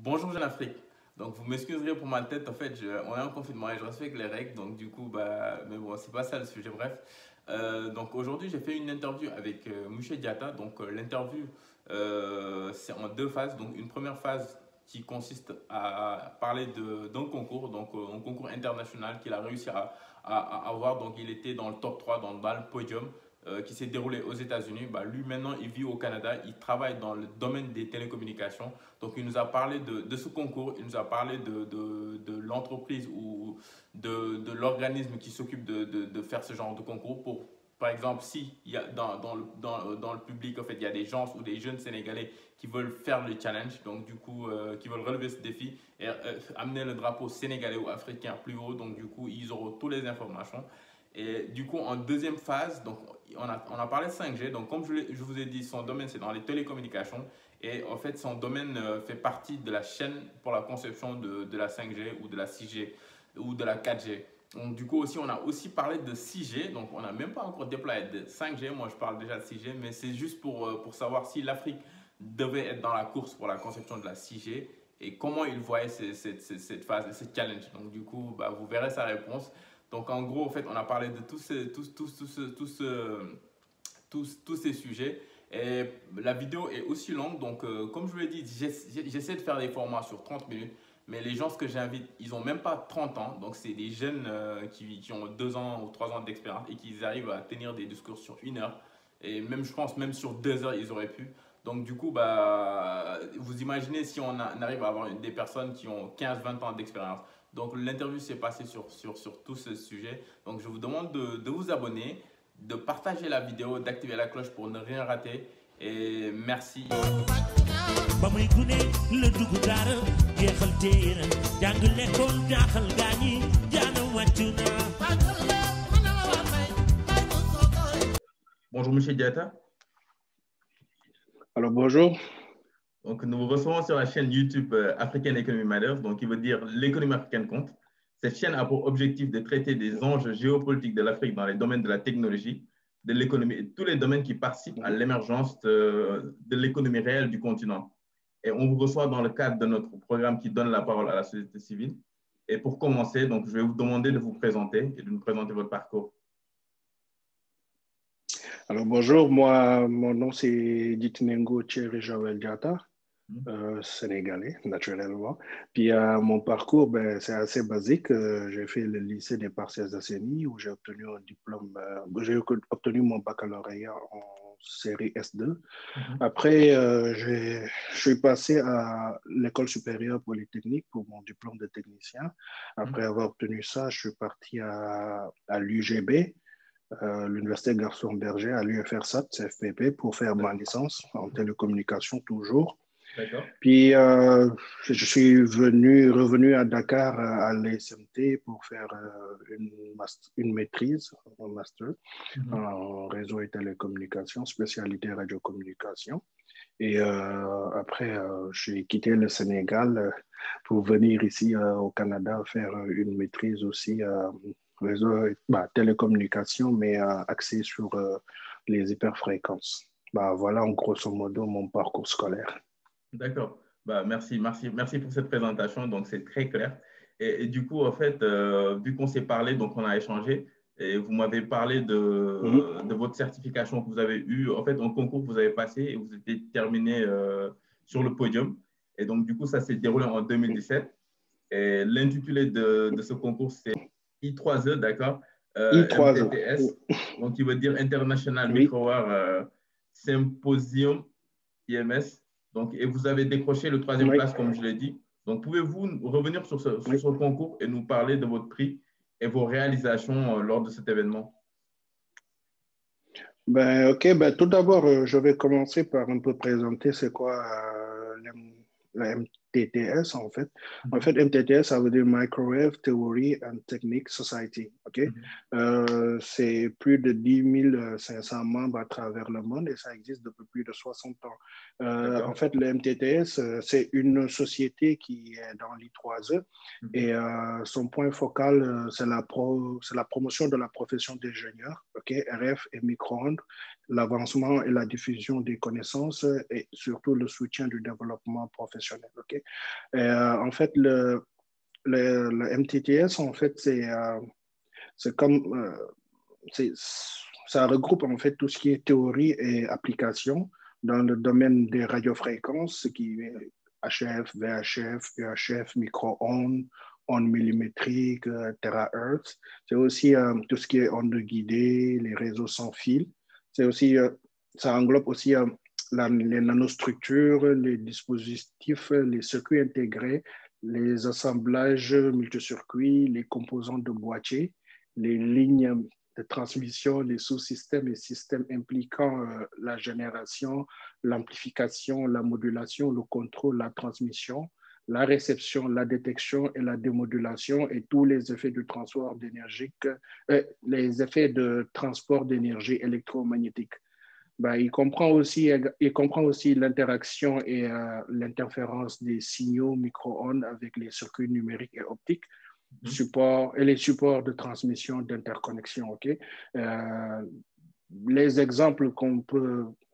Bonjour Jeune Afrique. Donc vous m'excuserez pour ma tête, en fait, on est en confinement et je respecte les règles, donc du coup, mais bon, c'est pas ça le sujet, bref. Donc aujourd'hui, j'ai fait une interview avec Mouché Diatta. Donc l'interview, c'est en deux phases. Donc une première phase qui consiste à parler d'un concours, donc un concours international qu'il a réussi à avoir. Donc il était dans le top 3 dans le podium qui s'est déroulé aux États-Unis. Lui maintenant, il vit au Canada, il travaille dans le domaine des télécommunications. Donc, il nous a parlé de ce concours, il nous a parlé de l'entreprise ou de l'organisme qui s'occupe de faire ce genre de concours. Par exemple, si il y a dans le public, en fait, il y a des gens ou des jeunes Sénégalais qui veulent faire le challenge, donc du coup, qui veulent relever ce défi et amener le drapeau sénégalais ou africain plus haut, donc du coup, ils auront toutes les informations. Et du coup, en deuxième phase, donc, on a parlé de 5G. Donc, comme je vous ai dit, son domaine, c'est dans les télécommunications. Et en fait, son domaine fait partie de la chaîne pour la conception de la 5G ou de la 6G ou de la 4G. Donc, du coup, aussi, on a aussi parlé de 6G. Donc, on n'a même pas encore déployé de 5G. Moi, je parle déjà de 6G, mais c'est juste pour savoir si l'Afrique devait être dans la course pour la conception de la 6G et comment il voyait cette phase, ce challenge. Donc, du coup, vous verrez sa réponse. Donc, en gros, en fait, on a parlé de tous ces sujets. Et la vidéo est aussi longue. Donc, comme je vous l'ai dit, j'essaie de faire des formats sur 30 minutes. Mais les gens, ce que j'invite, ils n'ont même pas 30 ans. Donc, c'est des jeunes qui ont 2 ans ou 3 ans d'expérience et qui arrivent à tenir des discours sur 1 heure. Et même, je pense, même sur 2 heures, ils auraient pu. Donc, du coup, vous imaginez si on arrive à avoir des personnes qui ont 15 20 ans d'expérience. Donc, l'interview s'est passée sur tout ce sujet. Donc, je vous demande de vous abonner, de partager la vidéo, d'activer la cloche pour ne rien rater. Et merci. Bonjour, Monsieur Diatta. Alors, bonjour. Donc, nous vous recevons sur la chaîne YouTube African Economy Matters, donc qui veut dire l'économie africaine compte. Cette chaîne a pour objectif de traiter des enjeux géopolitiques de l'Afrique dans les domaines de la technologie, de l'économie et tous les domaines qui participent à l'émergence de l'économie réelle du continent. Et on vous reçoit dans le cadre de notre programme qui donne la parole à la société civile. Et pour commencer, donc, je vais vous demander de vous présenter et de nous présenter votre parcours. Alors, bonjour. Mon nom, c'est Ditinengo Thierry Joël Diatta, sénégalais, naturellement. Puis, mon parcours, c'est assez basique. J'ai fait le lycée des Parcelles Assainies où j'ai obtenu un diplôme, j'ai obtenu mon baccalauréat en série S2. Après, je suis passé à l'école supérieure polytechnique pour mon diplôme de technicien. Après avoir obtenu ça, je suis parti à l'UGB, l'Université Gaston Berger, à l'UFRSAT, CFPP, pour faire ma licence en télécommunication toujours. Puis, je suis revenu à Dakar à l'ESMT pour faire une maîtrise, un master en réseau et télécommunications, spécialité radiocommunication. Et après, j'ai quitté le Sénégal pour venir ici au Canada faire une maîtrise aussi réseau, télécommunications, mais axée sur les hyperfréquences. Voilà en grosso modo mon parcours scolaire. D'accord. Merci pour cette présentation. Donc, c'est très clair. Et du coup, en fait, vu qu'on s'est parlé, donc on a échangé, et vous m'avez parlé de votre certification que vous avez eue, en fait, un concours que vous avez passé et vous étiez terminé sur le podium. Et donc, du coup, ça s'est déroulé en 2017. Et l'intitulé de ce concours, c'est I3E, d'accord? I3E. MTTS, donc qui veut dire International Oui. Microwave Symposium IMS. Donc, et vous avez décroché le 3e place, comme je l'ai dit. Donc, pouvez-vous revenir sur ce concours et nous parler de votre prix et vos réalisations lors de cet événement? OK, tout d'abord, je vais commencer par un peu présenter c'est quoi la MTTS en fait. En fait, MTTS, ça veut dire Microwave Theory and Technique Society. OK? C'est plus de 10 500 membres à travers le monde et ça existe depuis plus de 60 ans. En fait, le MTTS, c'est une société qui est dans l'I3E et son point focal, c'est la promotion de la profession d'ingénieur, OK? RF et micro-ondes, l'avancement et la diffusion des connaissances et surtout le soutien du développement professionnel. Okay? En fait, le MTTS, en fait, c'est comme, c'est, ça regroupe en fait tout ce qui est théorie et application dans le domaine des radiofréquences, ce qui est HF, VHF, UHF, micro-ondes, ondes millimétriques, terahertz. C'est aussi tout ce qui est ondes guidées, les réseaux sans fil. C'est aussi, ça englobe aussi les nanostructures, les dispositifs, les circuits intégrés, les assemblages multicircuits, les composants de boîtier, les lignes de transmission, les sous-systèmes et systèmes impliquant la génération, l'amplification, la modulation, le contrôle, la transmission, la réception, la détection et la démodulation et tous les effets de transport d'énergie, les effets de transport d'énergie électromagnétique. Ben, il comprend aussi l'interaction et l'interférence des signaux micro-ondes avec les circuits numériques et optiques, support et les supports de transmission d'interconnexion. Okay? Les exemples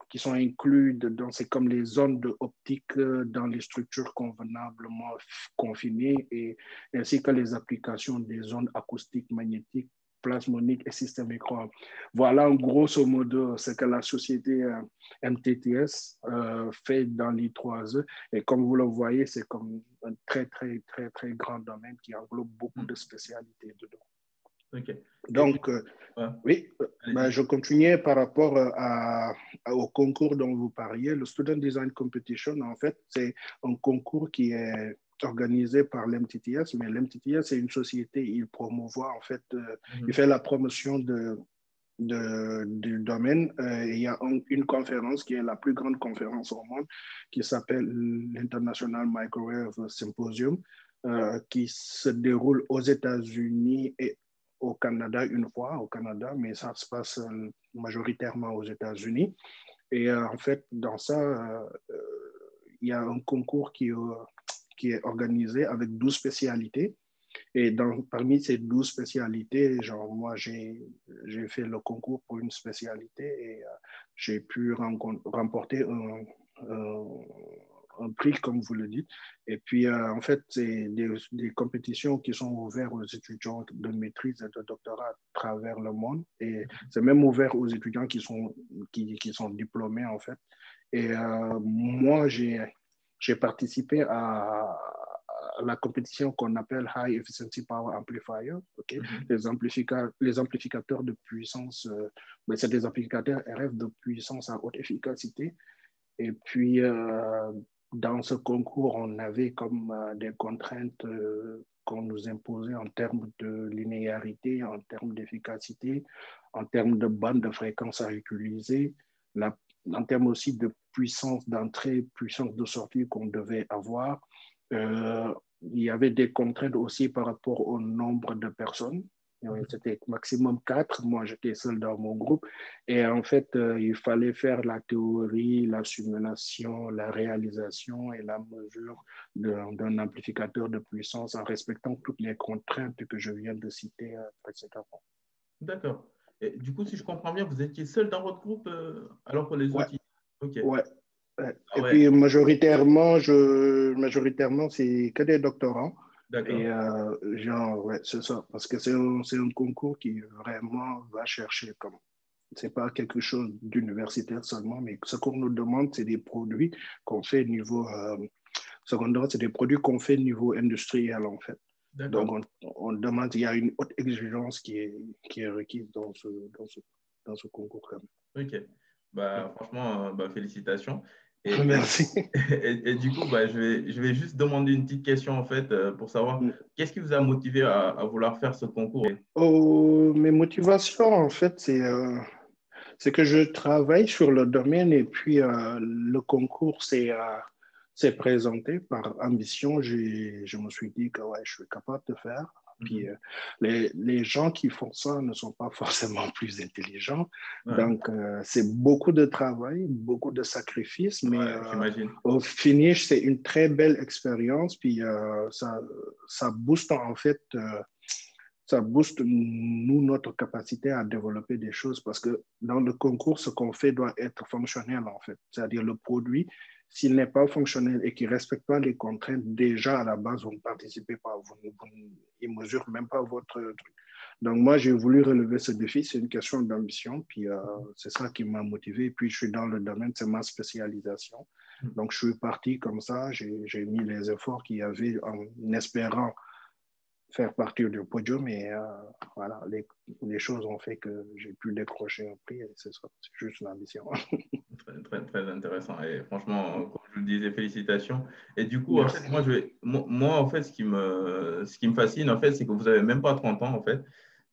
qui sont inclus dedans, c'est comme les zones de optique dans les structures convenablement confinées ainsi que les applications des zones acoustiques, magnétiques, plasmoniques et systèmes micro. Voilà en grosso modo ce que la société MTTS fait dans l'I3E. Et comme vous le voyez, c'est comme un très, très, très, très grand domaine qui englobe beaucoup de spécialités dedans. Ok. Donc, ouais. Oui, je continuais par rapport au concours dont vous parliez. Le Student Design Competition, en fait, c'est un concours qui est organisé par l'MTTS, mais l'MTTS, c'est une société, il promouvoit, en fait, il fait la promotion du domaine. Il y a une conférence qui est la plus grande conférence au monde, qui s'appelle l'International Microwave Symposium, qui se déroule aux États-Unis et au Canada une fois, au Canada, mais ça se passe majoritairement aux États-Unis. Et en fait, dans ça, il y a un concours qui est organisé avec 12 spécialités. Et parmi ces 12 spécialités, genre, moi, j'ai fait le concours pour une spécialité et j'ai pu remporter un prix, comme vous le dites. Et puis, en fait, c'est des compétitions qui sont ouvertes aux étudiants de maîtrise et de doctorat à travers le monde. Et c'est même ouvert aux étudiants qui sont diplômés, en fait. Et moi, j'ai participé à la compétition qu'on appelle High Efficiency Power Amplifier. Okay? Les amplificateurs de puissance, c'est des amplificateurs RF de puissance à haute efficacité. Et puis, dans ce concours, on avait comme des contraintes qu'on nous imposait en termes de linéarité, en termes d'efficacité, en termes de bande de fréquence à utiliser, en termes aussi de puissance d'entrée, puissance de sortie qu'on devait avoir. Il y avait des contraintes aussi par rapport au nombre de personnes. C'était maximum 4. Moi, j'étais seul dans mon groupe. Et en fait, il fallait faire la théorie, la simulation, la réalisation et la mesure d'un amplificateur de puissance en respectant toutes les contraintes que je viens de citer précédemment. D'accord. Et du coup, si je comprends bien, vous étiez seul dans votre groupe alors que les autres... OK. Ouais. Et puis, majoritairement, c'est que des doctorants. D'accord. Et c'est ça. Parce que c'est un concours qui vraiment va chercher comme. C'est pas quelque chose d'universitaire seulement, mais ce qu'on nous demande, c'est des produits qu'on fait niveau secondaire, c'est des produits qu'on fait niveau industriel, en fait. Donc, on demande, il y a une haute exigence qui est requise dans ce concours. OK. Franchement, félicitations. Merci. Et du coup, je vais juste demander une petite question en fait pour savoir qu'est-ce qui vous a motivé à vouloir faire ce concours? Mes motivations, en fait, c'est que je travaille sur le domaine et puis le concours s'est présenté par ambition. Je me suis dit que ouais, je suis capable de faire. Puis les gens qui font ça ne sont pas forcément plus intelligents. Donc, c'est beaucoup de travail, beaucoup de sacrifices, mais au finish, c'est une très belle expérience. Puis ça booste en fait ça booste notre capacité à développer des choses parce que dans le concours, ce qu'on fait doit être fonctionnel en fait. C'est-à-dire le produit s'il n'est pas fonctionnel et qu'il ne respecte pas les contraintes, déjà à la base, vous ne participez pas, il ne mesure même pas votre truc. Donc, moi, j'ai voulu relever ce défi. C'est une question d'ambition. Puis, c'est ça qui m'a motivé. Puis, je suis dans le domaine, c'est ma spécialisation. Donc, je suis parti comme ça. J'ai mis les efforts qu'il y avait en espérant faire partir du podium. Et voilà, les choses ont fait que j'ai pu décrocher un prix. Et c'est ça, c'est juste l'ambition. Très, très, très intéressant. Et franchement, comme je vous le disais, félicitations. Et du coup, en Merci. fait, moi, en fait, ce qui me fascine, en fait, c'est que vous n'avez même pas 30 ans, en fait.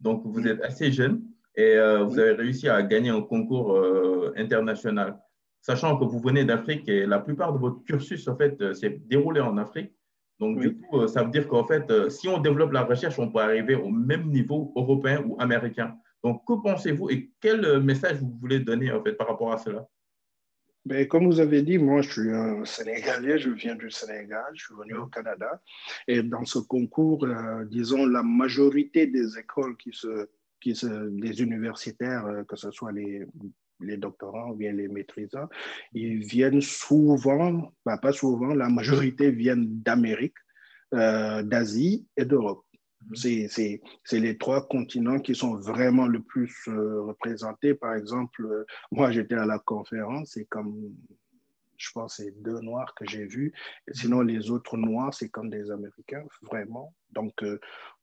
Donc, vous êtes assez jeune et vous avez réussi à gagner un concours international. Sachant que vous venez d'Afrique et la plupart de votre cursus, en fait, s'est déroulé en Afrique. Donc, du Oui. coup, ça veut dire qu'en fait, si on développe la recherche, on peut arriver au même niveau européen ou américain. Donc, que pensez-vous et quel message vous voulez donner, en fait, par rapport à cela? Ben, comme vous avez dit, moi, je suis un Sénégalais, je viens du Sénégal, je suis venu au Canada. Et dans ce concours, disons, la majorité des écoles des universitaires, que ce soit les doctorants ou bien les maîtrisants, ils viennent souvent, ben, pas souvent, la majorité viennent d'Amérique, d'Asie et d'Europe. C'est les trois continents qui sont vraiment le plus représentés. Par exemple, moi, j'étais à la conférence et comme je pense c'est deux Noirs que j'ai vus. Et sinon, les autres Noirs, c'est comme des Américains, vraiment. Donc,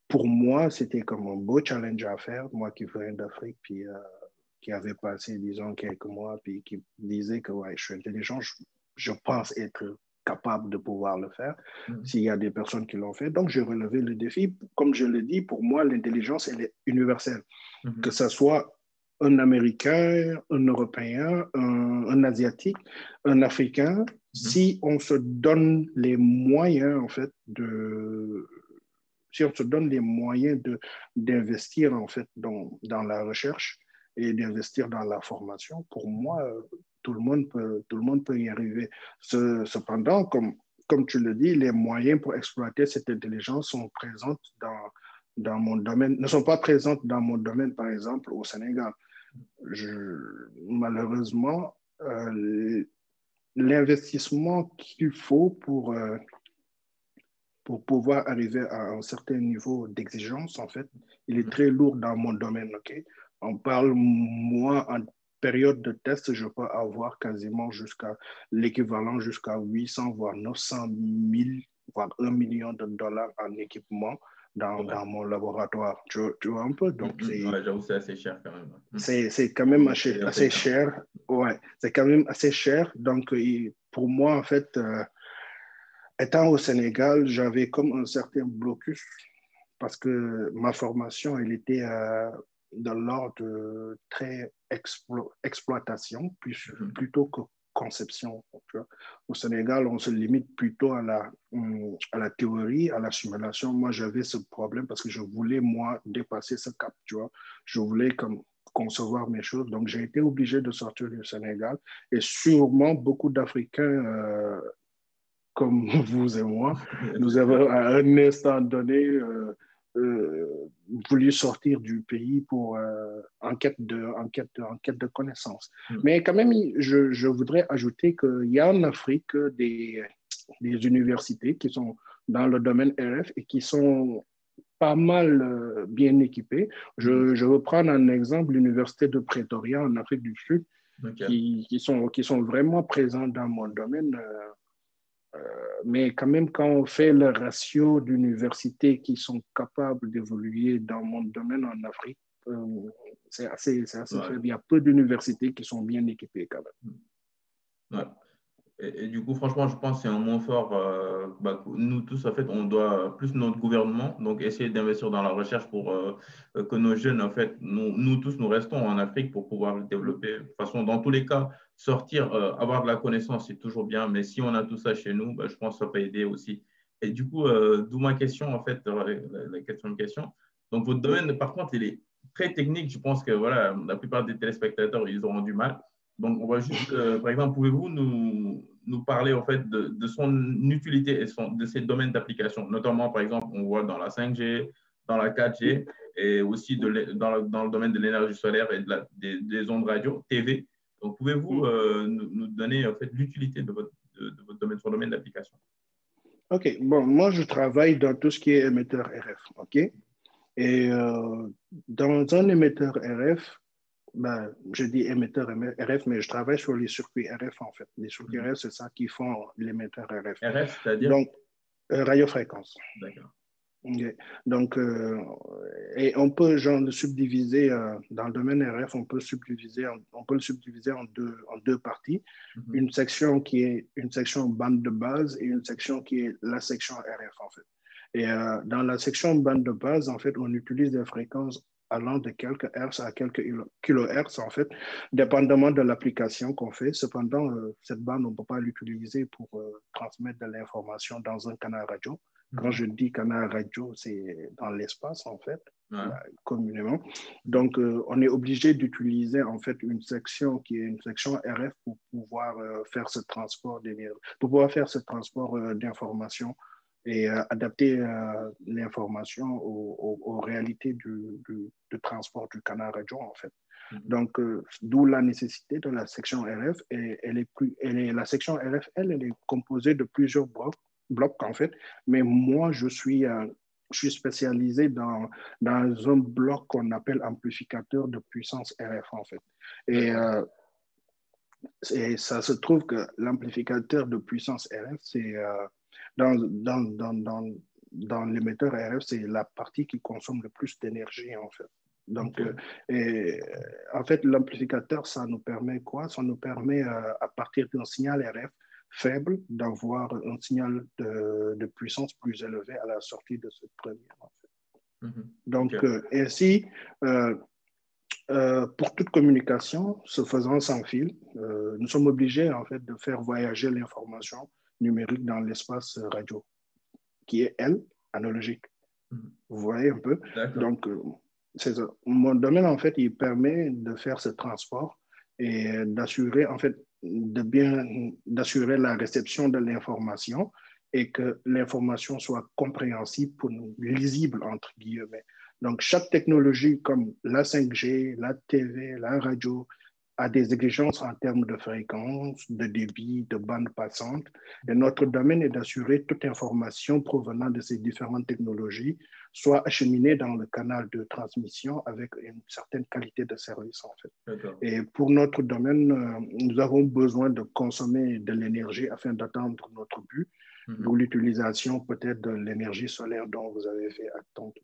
pour moi, c'était comme un beau challenge à faire. Moi qui viens d'Afrique, puis qui avait passé, disons, quelques mois, puis qui disait que ouais, je suis intelligent, je pense être capable de pouvoir le faire s'il y a des personnes qui l'ont fait. Donc, j'ai relevé le défi. Comme je le dis, pour moi, l'intelligence, elle est universelle. Que ce soit un Américain, un Européen, un Asiatique, un Africain, si on se donne les moyens, en fait, si on se donne les moyens d'investir, en fait, dans la recherche et d'investir dans la formation, pour moi, tout le monde peut y arriver. Cependant, comme tu le dis, les moyens pour exploiter cette intelligence sont présentes dans mon domaine, ne sont pas présentes dans mon domaine, par exemple, au Sénégal. Malheureusement, l'investissement qu'il faut pour pouvoir arriver à un certain niveau d'exigence, en fait, il est très lourd dans mon domaine. Okay? On parle, moi, en période de test, je peux avoir quasiment jusqu'à l'équivalent jusqu'à 800, voire 900 000, voire 1 million de dollars en équipement dans mon laboratoire. Tu vois un peu? Donc, Ouais, j'avoue, c'est assez cher quand même. c'est quand même assez cher. Ouais, c'est quand même assez cher. Donc, pour moi, en fait, étant au Sénégal, j'avais comme un certain blocus parce que ma formation, elle était de l'ordre de très exploitation plutôt que conception. Tu vois. Au Sénégal, on se limite plutôt à la théorie, à la simulation. Moi, j'avais ce problème parce que je voulais, moi, dépasser ce cap. Tu vois. Je voulais comme concevoir mes choses. Donc, j'ai été obligé de sortir du Sénégal. Et sûrement, beaucoup d'Africains comme vous et moi, nous avons à un instant donné voulu sortir du pays pour enquête de connaissances. Mais quand même, je voudrais ajouter qu'il y a en Afrique des universités qui sont dans le domaine RF et qui sont pas mal bien équipées. Je veux prendre un exemple, l'université de Pretoria en Afrique du Sud, qui sont vraiment présents dans mon domaine. Mais quand même, quand on fait le ratio d'universités qui sont capables d'évoluer dans mon domaine en Afrique, c'est assez faible. Il y a peu d'universités qui sont bien équipées quand même. Ouais. Et du coup, franchement, je pense que c'est un mot fort. Nous tous, en fait, on doit, plus notre gouvernement, donc essayer d'investir dans la recherche pour que nos jeunes, en fait, nous tous, nous restons en Afrique pour pouvoir le développer. De toute façon, dans tous les cas, sortir, avoir de la connaissance, c'est toujours bien, mais si on a tout ça chez nous, je pense que ça peut aider aussi. Et du coup, d'où ma question, en fait, la question. Donc, votre domaine, par contre, il est très technique. Je pense que voilà, la plupart des téléspectateurs, ils auront du mal. Donc, on va juste, par exemple, pouvez-vous nous parler en fait de son utilité et de ses domaines d'application, notamment, par exemple, on voit dans la 5G, dans la 4G et aussi dans le domaine de l'énergie solaire et des ondes radio, TV. Donc, pouvez-vous nous donner en fait l'utilité de de votre domaine, son domaine d'application. OK. Bon, moi, je travaille dans tout ce qui est émetteur RF. OK? Et dans un émetteur RF, ben, je dis émetteur RF, mais je travaille sur les circuits RF, en fait. Les circuits RF, c'est ça qui font l'émetteur RF. RF, c'est-à-dire? Donc, radiofréquence. D'accord. Okay. Donc, et on peut genre le subdiviser dans le domaine RF, on peut le subdiviser en deux parties. Une section qui est une section bande de base et une section qui est la section RF en fait. Et dans la section bande de base, en fait, on utilise des fréquences allant de quelques hertz à quelques kilohertz en fait, dépendamment de l'application qu'on fait. Cependant, cette bande, on ne peut pas l'utiliser pour transmettre de l'information dans un canal radio. Quand je dis canal radio, c'est dans l'espace, en fait, communément. Donc, on est obligé d'utiliser, en fait, une section qui est une section RF pour pouvoir faire ce transport d'informations et adapter l'information aux réalités du transport du canal radio, en fait. Donc, d'où la nécessité de la section RF. Et la section RF, elle est composée de plusieurs blocs en fait, mais moi, je suis spécialisé dans un bloc qu'on appelle amplificateur de puissance RF, en fait. Et ça se trouve que l'amplificateur de puissance RF, c'est dans l'émetteur RF, c'est la partie qui consomme le plus d'énergie, en fait. Donc, en fait, l'amplificateur, ça nous permet quoi? Ça nous permet, à partir d'un signal RF, faible d'avoir un signal de puissance plus élevé à la sortie de cette première. En fait. Donc, ainsi, pour toute communication, se faisant sans fil, nous sommes obligés en fait de faire voyager l'information numérique dans l'espace radio, qui est, elle, analogique. Vous voyez un peu? Donc, c'est ça. Mon domaine, en fait, il permet de faire ce transport et d'assurer, en fait, d'assurer la réception de l'information et que l'information soit compréhensible pour nous, lisible, entre guillemets. Donc, chaque technologie comme la 5G, la TV, la radio, a des exigences en termes de fréquence, de débit, de bande passante. Et notre domaine est d'assurer toute information provenant de ces différentes technologies soit acheminée dans le canal de transmission avec une certaine qualité de service, en fait. Et pour notre domaine, nous avons besoin de consommer de l'énergie afin d'atteindre notre but, d'où l'utilisation peut-être de l'énergie solaire dont vous avez fait acte tantôt.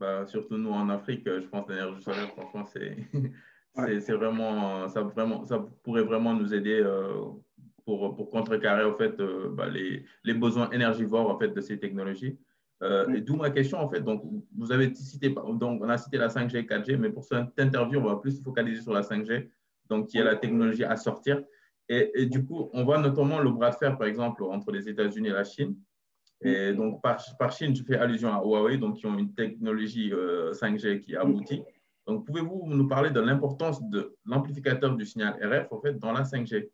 Bah, surtout nous en Afrique, je pense que l'énergie solaire, franchement, c'est vraiment, ça pourrait vraiment nous aider pour contrecarrer en fait, les besoins énergivores en fait, de ces technologies. Et d'où ma question, en fait. Donc, vous avez cité, donc, on a cité la 5G, 4G, mais pour cette interview, on va plus se focaliser sur la 5G, donc qui est la technologie à sortir. Et du coup, on voit notamment le bras de fer, par exemple, entre les États-Unis et la Chine. Et donc, par Chine, je fais allusion à Huawei, donc qui ont une technologie 5G qui aboutit. Donc, pouvez-vous nous parler de l'importance de l'amplificateur du signal RF, en fait, dans la 5G?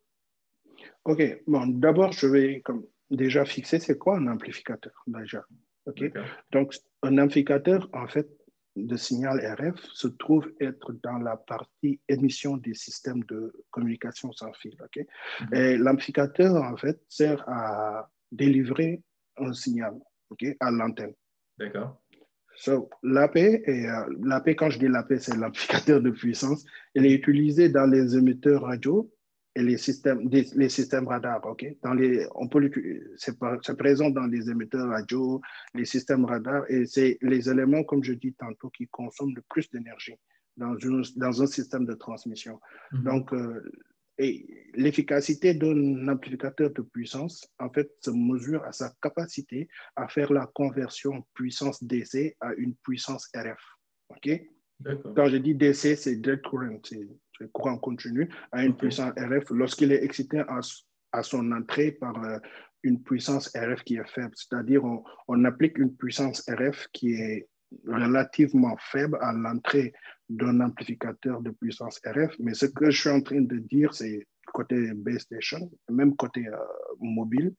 OK. Bon, d'abord, je vais déjà fixer c'est quoi un amplificateur, déjà. OK. Donc, un amplificateur, en fait, de signal RF se trouve être dans la partie émission des systèmes de communication sans fil. OK. Et l'amplificateur, en fait, sert à délivrer un signal, OK, à l'antenne. D'accord. So, l'AP, quand je dis l'AP, c'est l'amplificateur de puissance. Elle est utilisée dans les émetteurs radio et les systèmes radar. Okay? C'est présent dans les émetteurs radio, les systèmes radar, et c'est les éléments, comme je dis tantôt, qui consomment le plus d'énergie dans un système de transmission. Donc, et l'efficacité d'un amplificateur de puissance, en fait, se mesure à sa capacité à faire la conversion puissance DC à une puissance RF. OK? Quand je dis DC, c'est direct current, c'est courant continu, à une puissance RF lorsqu'il est excité à son entrée par une puissance RF qui est faible. C'est-à-dire, on applique une puissance RF qui est relativement faible à l'entrée d'un amplificateur de puissance RF, mais ce que je suis en train de dire, c'est côté base station, même côté mobile,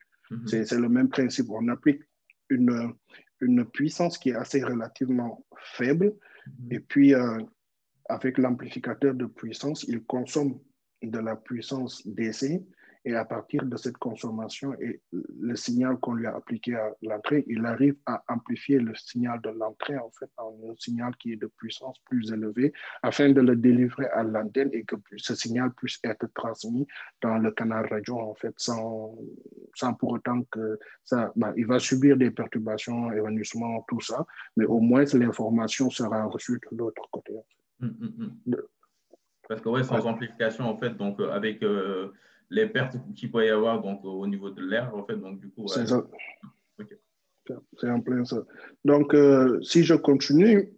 c'est le même principe. On applique une puissance qui est assez relativement faible, et puis avec l'amplificateur de puissance, il consomme de la puissance DC, et à partir de cette consommation et le signal qu'on lui a appliqué à l'entrée, il arrive à amplifier le signal de l'entrée en fait en un signal qui est de puissance plus élevée afin de le délivrer à l'antenne et que ce signal puisse être transmis dans le canal radio en fait sans pour autant que ça, il va subir des perturbations, évanouissements, tout ça, mais au moins l'information sera reçue de l'autre côté. Parce que sans amplification en fait, donc avec les pertes qu'il peut y avoir donc au niveau de l'air en fait, donc du coup. C'est ça. Okay. C'est en plein ça. Donc si je continue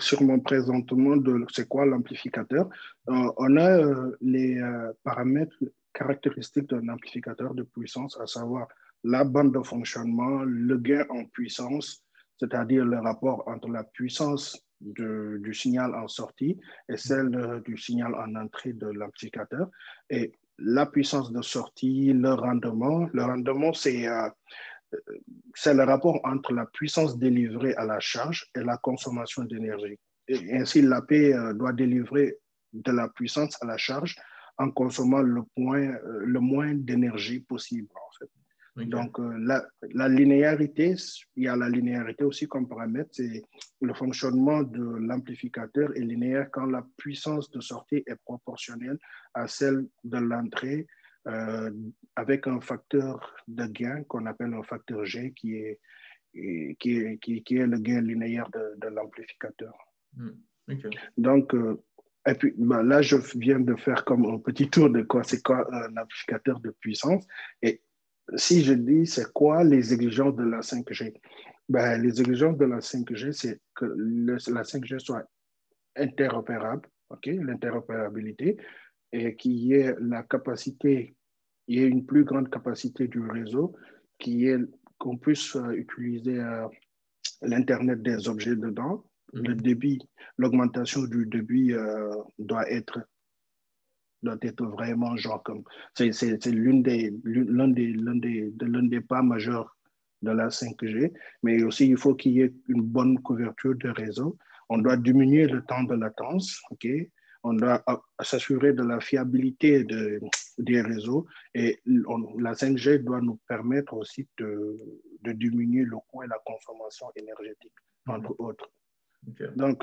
sur mon présentement de c'est quoi l'amplificateur, on a les paramètres caractéristiques d'un amplificateur de puissance, à savoir la bande de fonctionnement, le gain en puissance, c'est-à-dire le rapport entre la puissance du signal en sortie et celle du signal en entrée de l'amplificateur. Et la puissance de sortie, le rendement. Le rendement, c'est le rapport entre la puissance délivrée à la charge et la consommation d'énergie. Et ainsi, l'AP doit délivrer de la puissance à la charge en consommant le moins d'énergie possible, en fait. Okay. Donc, la linéarité, il y a la linéarité aussi comme paramètre, c'est le fonctionnement de l'amplificateur est linéaire quand la puissance de sortie est proportionnelle à celle de l'entrée avec un facteur de gain qu'on appelle un facteur G qui est le gain linéaire de l'amplificateur. Okay. Donc, et puis là, je viens de faire comme un petit tour de quoi c'est quoi un amplificateur de puissance. Et si je dis c'est quoi les exigences de la 5G, les exigences de la 5G, c'est que la 5G soit interopérable, l'interopérabilité, et qu'il y ait la capacité, il y ait une plus grande capacité du réseau, qu'on puisse utiliser l'Internet des objets dedans. Le débit, l'augmentation du débit doit être vraiment genre comme c'est l'un des pas majeurs de la 5G, mais aussi il faut qu'il y ait une bonne couverture de réseau. On doit diminuer le temps de latence, on doit s'assurer de la fiabilité des réseaux et la 5G doit nous permettre aussi de diminuer le coût et la consommation énergétique, entre autres. Okay. Donc,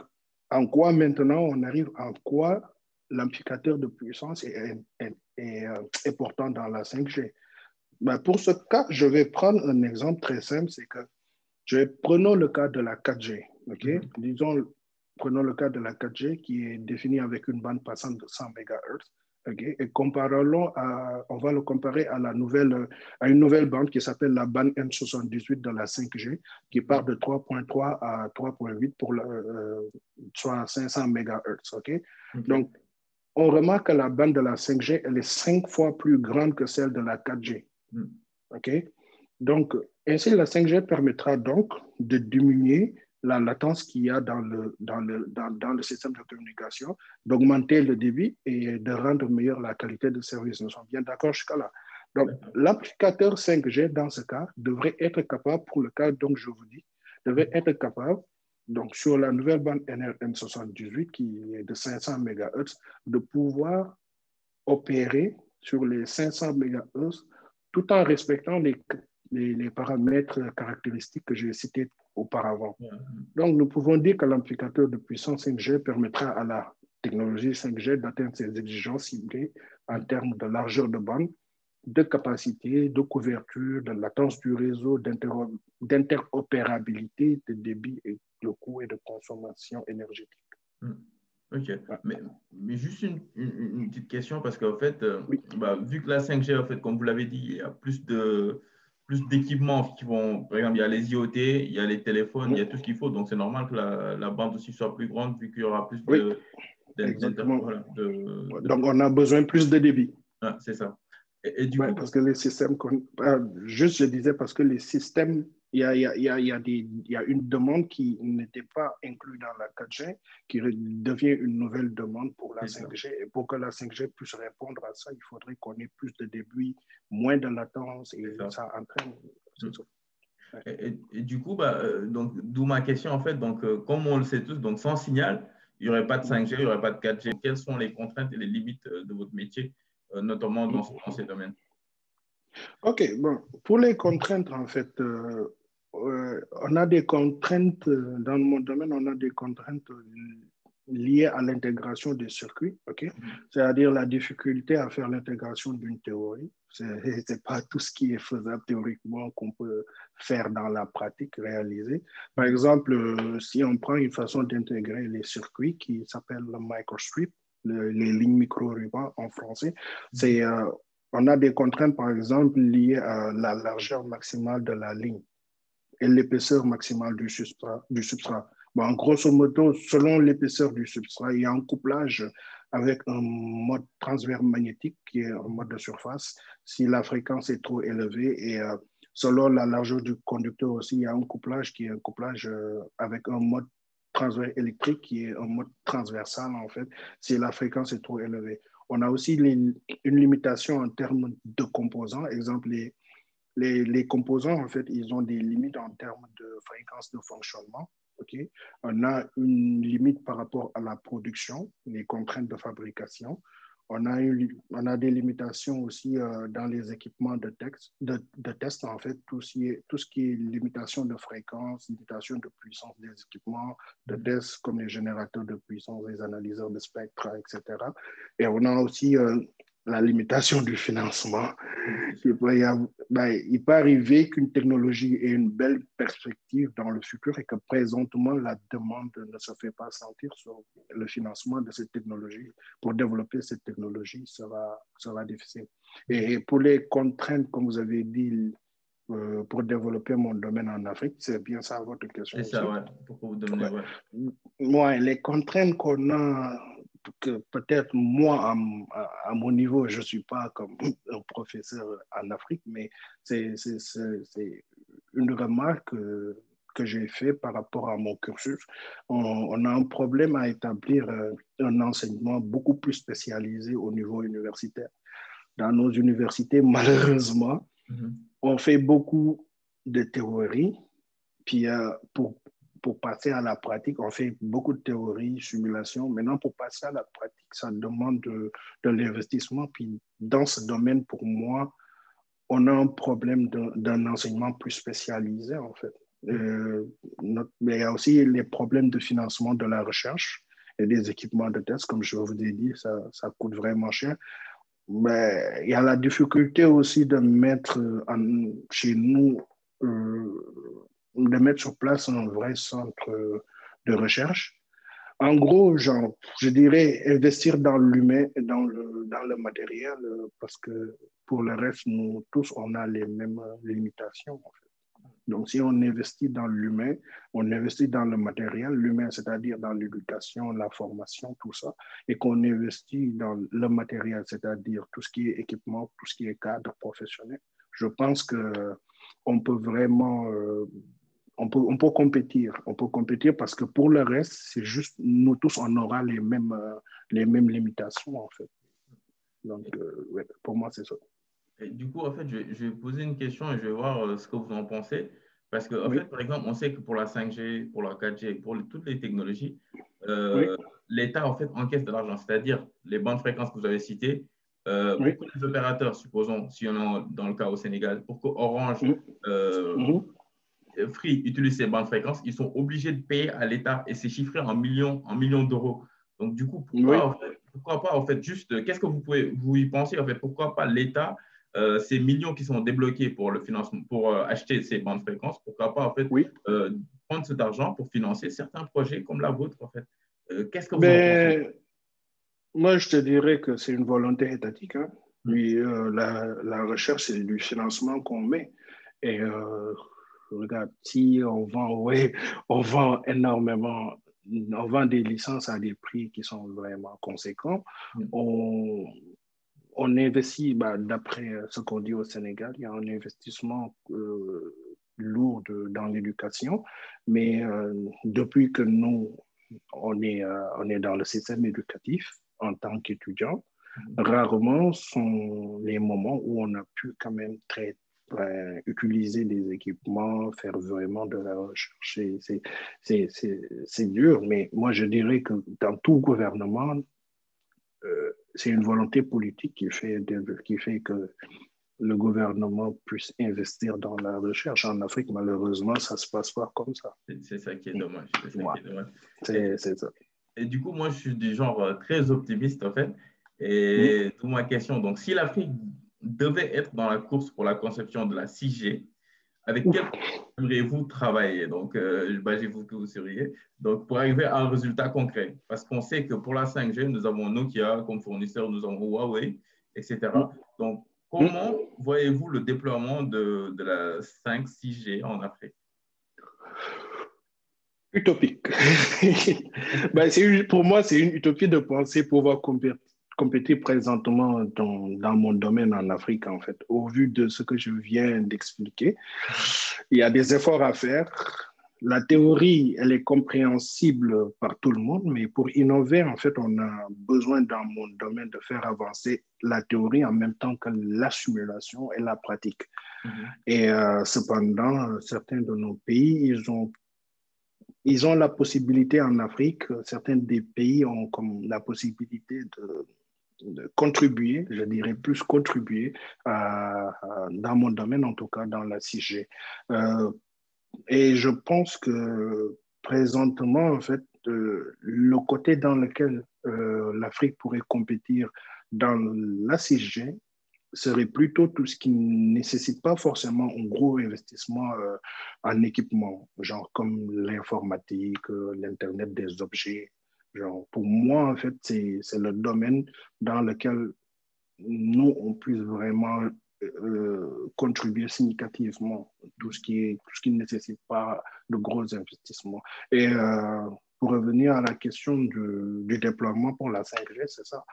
en quoi maintenant on arrive en quoi l'amplificateur de puissance est portant dans la 5G. Pour ce cas, je vais prendre un exemple très simple, c'est que prenons le cas de la 4G. Disons, prenons le cas de la 4G qui est définie avec une bande passante de 100 MHz. Et on va le comparer à une nouvelle bande qui s'appelle la bande M78 de la 5G, qui part de 3.3 à 3.8 pour soit 500 MHz. Donc, on remarque que la bande de la 5G, elle est 5 fois plus grande que celle de la 4G. Donc, ainsi, la 5G permettra donc de diminuer la latence qu'il y a dans le système de communication, d'augmenter le débit et de rendre meilleure la qualité de service. Nous sommes bien d'accord jusqu'à là. Donc, l'applicateur 5G, dans ce cas, devrait être capable, pour le cas dont je vous dis, devrait être capable, donc sur la nouvelle bande NRM78 qui est de 500 MHz, de pouvoir opérer sur les 500 MHz tout en respectant les paramètres caractéristiques que j'ai cités auparavant. Donc, nous pouvons dire que l'amplificateur de puissance 5G permettra à la technologie 5G d'atteindre ses exigences ciblées en termes de largeur de bande, de capacité, de couverture, de latence du réseau, d'interopérabilité, de débit et de coût et de consommation énergétique. Ok, mais juste une petite question parce qu'en fait, vu que la 5G, en fait, comme vous l'avez dit, il y a plus d'équipements qui vont, par exemple, il y a les IoT, il y a les téléphones, il y a tout ce qu'il faut, donc c'est normal que la bande aussi soit plus grande vu qu'il y aura plus Donc, on a besoin plus de débit. C'est ça. Et du coup, parce que les systèmes, je disais parce que les systèmes, il y a une demande qui n'était pas inclue dans la 4G, qui devient une nouvelle demande pour la 5G. Et pour que la 5G puisse répondre à ça, il faudrait qu'on ait plus de débit, moins de latence, et ça entraîne. Et du coup, donc, d'où ma question, en fait, donc, comme on le sait tous, donc, sans signal, il n'y aurait pas de 5G, il n'y aurait pas de 4G. Quelles sont les contraintes et les limites de votre métier, notamment dans ces domaines? OK, bon, pour les contraintes, en fait, on a des contraintes, dans mon domaine, on a des contraintes liées à l'intégration des circuits, OK? C'est-à-dire la difficulté à faire l'intégration d'une théorie. Ce n'est pas tout ce qui est faisable théoriquement qu'on peut faire dans la pratique, réaliser. Par exemple, si on prend une façon d'intégrer les circuits qui s'appelle le microstrip, les lignes micro-rubans en français, c'est on a des contraintes, par exemple, liées à la largeur maximale de la ligne et l'épaisseur maximale du substrat. Bon, en grosso modo, selon l'épaisseur du substrat, il y a un couplage avec un mode transverse magnétique qui est un mode de surface si la fréquence est trop élevée et selon la largeur du conducteur aussi, il y a un couplage qui est un couplage avec un mode transverse électrique qui est un mode transversal en fait si la fréquence est trop élevée. On a aussi une limitation en termes de composants. Exemple, les composants, en fait, ils ont des limites en termes de fréquence de fonctionnement. Okay? On a une limite par rapport à la production, les contraintes de fabrication. On a des limitations aussi dans les équipements de test, en fait, tout ce qui est limitation de fréquence, limitation de puissance des équipements de test, comme les générateurs de puissance, les analyseurs de spectre, etc. Et on a aussi la limitation du financement. Il peut arriver qu'une technologie ait une belle perspective dans le futur et que présentement, la demande ne se fait pas sentir sur le financement de cette technologie. Pour développer cette technologie, sera difficile. Et pour les contraintes, comme vous avez dit, pour développer mon domaine en Afrique, c'est bien ça votre question C'est aussi. ça, ouais. Pourquoi vous devenez, ouais. Ouais, les contraintes qu'on a, que peut-être moi, à mon niveau, je ne suis pas comme un professeur en Afrique, mais c'est une remarque que j'ai faite par rapport à mon cursus. On a un problème à établir un enseignement beaucoup plus spécialisé au niveau universitaire. Dans nos universités, malheureusement, on fait beaucoup de théorie, puis pour passer à la pratique, on fait beaucoup de théorie, simulation. Maintenant, pour passer à la pratique, ça demande de l'investissement. Puis dans ce domaine, pour moi, on a un problème d'un enseignement plus spécialisé, en fait. Mais il y a aussi les problèmes de financement de la recherche et des équipements de test, comme je vous ai dit, ça coûte vraiment cher. Mais il y a la difficulté aussi de mettre chez nous, de mettre sur place un vrai centre de recherche. En gros, genre, je dirais investir dans l'humain et dans le matériel, parce que pour le reste, nous tous, on a les mêmes limitations, en fait. Donc, si on investit dans l'humain, on investit dans le matériel, l'humain, c'est-à-dire dans l'éducation, la formation, tout ça, et qu'on investit dans le matériel, c'est-à-dire tout ce qui est équipement, tout ce qui est cadre professionnel, je pense qu'on peut vraiment, on peut compétir. On peut compétir parce que pour le reste, c'est juste, nous tous, on aura les mêmes limitations, en fait. Donc, ouais, pour moi, c'est ça. Et du coup, en fait, je vais poser une question et je vais voir ce que vous en pensez. Parce que, en Oui, fait, par exemple, on sait que pour la 5G, pour la 4G, pour toutes les technologies, oui, l'État, en fait, encaisse de l'argent. C'est-à-dire, les bandes fréquences que vous avez citées, oui. pour que les opérateurs, supposons, si on est dans le cas au Sénégal, pour que Orange, Mhm. Free utilise ces bandes fréquences, ils sont obligés de payer à l'État et c'est chiffré en millions d'euros. Donc, du coup, Oui. pourquoi pas, en fait, juste, qu'est-ce que vous y pensez, en fait, pourquoi pas l'État, ces millions qui sont débloqués pour le financement, pour acheter ces bandes fréquences, pourquoi pas, en fait, Oui. prendre cet argent pour financer certains projets comme la vôtre, en fait. Qu'est-ce que vous en pensez? Ben, moi, je te dirais que c'est une volonté étatique. Hein. Oui, la recherche, c'est du financement qu'on met. Et regarde, si on vend, ouais, on vend énormément, on vend des licences à des prix qui sont vraiment conséquents. On, on investit, bah, d'après ce qu'on dit au Sénégal, il y a un investissement lourd dans l'éducation. Mais depuis que nous, on est dans le système éducatif en tant qu'étudiant. Rarement sont les moments où on a pu quand même utiliser des équipements, faire vraiment de la recherche. C'est dur, mais moi je dirais que dans tout gouvernement, c'est une volonté politique qui fait que le gouvernement puisse investir dans la recherche. En Afrique, malheureusement, ça ne se passe pas comme ça. C'est ça qui est dommage. C'est ça. Et du coup, moi, je suis du genre très optimiste, en fait. Mm. Et d'où ma question. Donc, si l'Afrique devait être dans la course pour la conception de la 6G, avec quel aimeriez-vous travailler? Donc, j'imagine que vous seriez. Donc, pour arriver à un résultat concret. Parce qu'on sait que pour la 5G, nous avons Nokia comme fournisseur, nous avons Huawei, etc. Donc, comment voyez-vous le déploiement de la 5-6G en Afrique? Utopique. Pour moi, c'est une utopie de penser pouvoir compétir présentement dans mon domaine en Afrique, en fait. Au vu de ce que je viens d'expliquer, il y a des efforts à faire. La théorie, elle est compréhensible par tout le monde, mais pour innover, en fait, on a besoin dans mon domaine de faire avancer la théorie en même temps que la simulation et la pratique. Et cependant, certains de nos pays, ils ont la possibilité en Afrique, certains des pays ont comme la possibilité de contribuer, je dirais plus contribuer dans mon domaine, en tout cas dans la 6G. Et je pense que présentement, en fait, le côté dans lequel l'Afrique pourrait compétir dans la 6G, serait plutôt tout ce qui ne nécessite pas forcément un gros investissement en équipement, genre comme l'informatique, l'Internet des objets. Genre, pour moi, en fait, c'est le domaine dans lequel nous, on puisse vraiment contribuer significativement tout ce qui ne nécessite pas de gros investissements. Et pour revenir à la question du déploiement pour la 5G, c'est ça.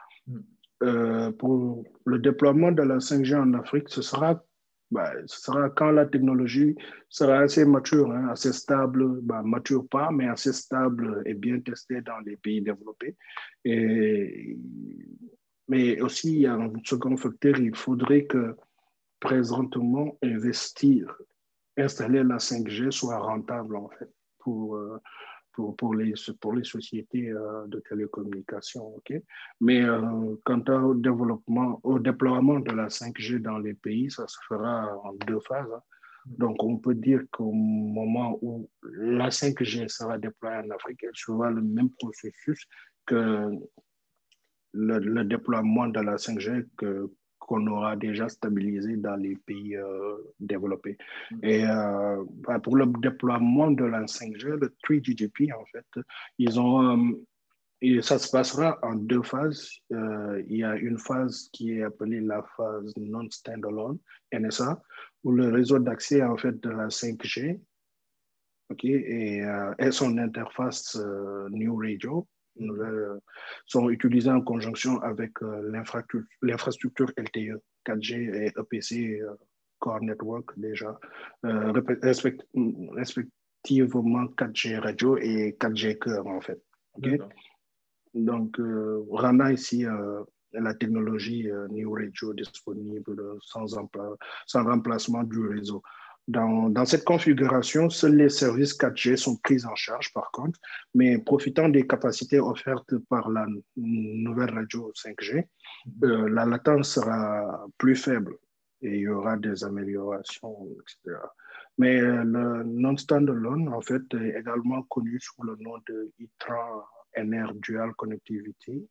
Pour le déploiement de la 5G en Afrique, ce sera quand la technologie sera assez mature, hein, assez stable, mature pas, mais assez stable et bien testée dans les pays développés. Mais aussi, il y a un second facteur, il faudrait que présentement installer la 5G soit rentable en fait pour les sociétés de télécommunications. Okay? Mais quant au déploiement de la 5G dans les pays, ça se fera en deux phases. Hein. Donc, on peut dire qu'au moment où la 5G sera déployée en Afrique, elle suivra le même processus que le déploiement de la 5G qu'on aura déjà stabilisé dans les pays développés. Et pour le déploiement de la 5G, le 3GPP, en fait, et ça se passera en deux phases. Il y a une phase qui est appelée la phase non-standalone, NSA, où le réseau d'accès en fait, de la 5G et son interface New Radio sont utilisés en conjonction avec l'infrastructure LTE, 4G et EPC, Core Network déjà, respectivement 4G radio et 4G cœur en fait. Okay? Donc, rendant ici la technologie New Radio disponible sans remplacement du réseau. Dans cette configuration, seuls les services 4G sont pris en charge, par contre, mais profitant des capacités offertes par la nouvelle radio 5G, la latence sera plus faible et il y aura des améliorations, etc. Mais le non-standalone, en fait, est également connu sous le nom de ITRA NR Dual Connectivity,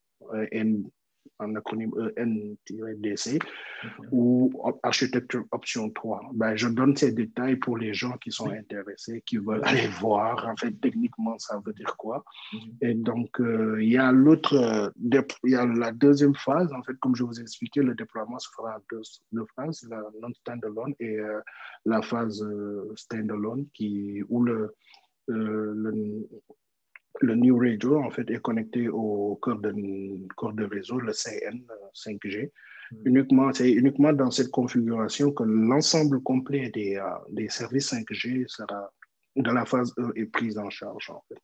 en acronyme EN-DC, ou architecture option 3. Je donne ces détails pour les gens qui sont intéressés, qui veulent aller voir, en fait, techniquement, ça veut dire quoi. Et donc, il y a la deuxième phase, en fait, comme je vous ai expliqué, le déploiement se fera en deux phases, la non-standalone et la phase standalone, où le New Radio, en fait, est connecté au cœur de réseau, le CN 5G. C'est uniquement dans cette configuration que l'ensemble complet des services 5G sera, dans la phase E, est pris en charge, en fait.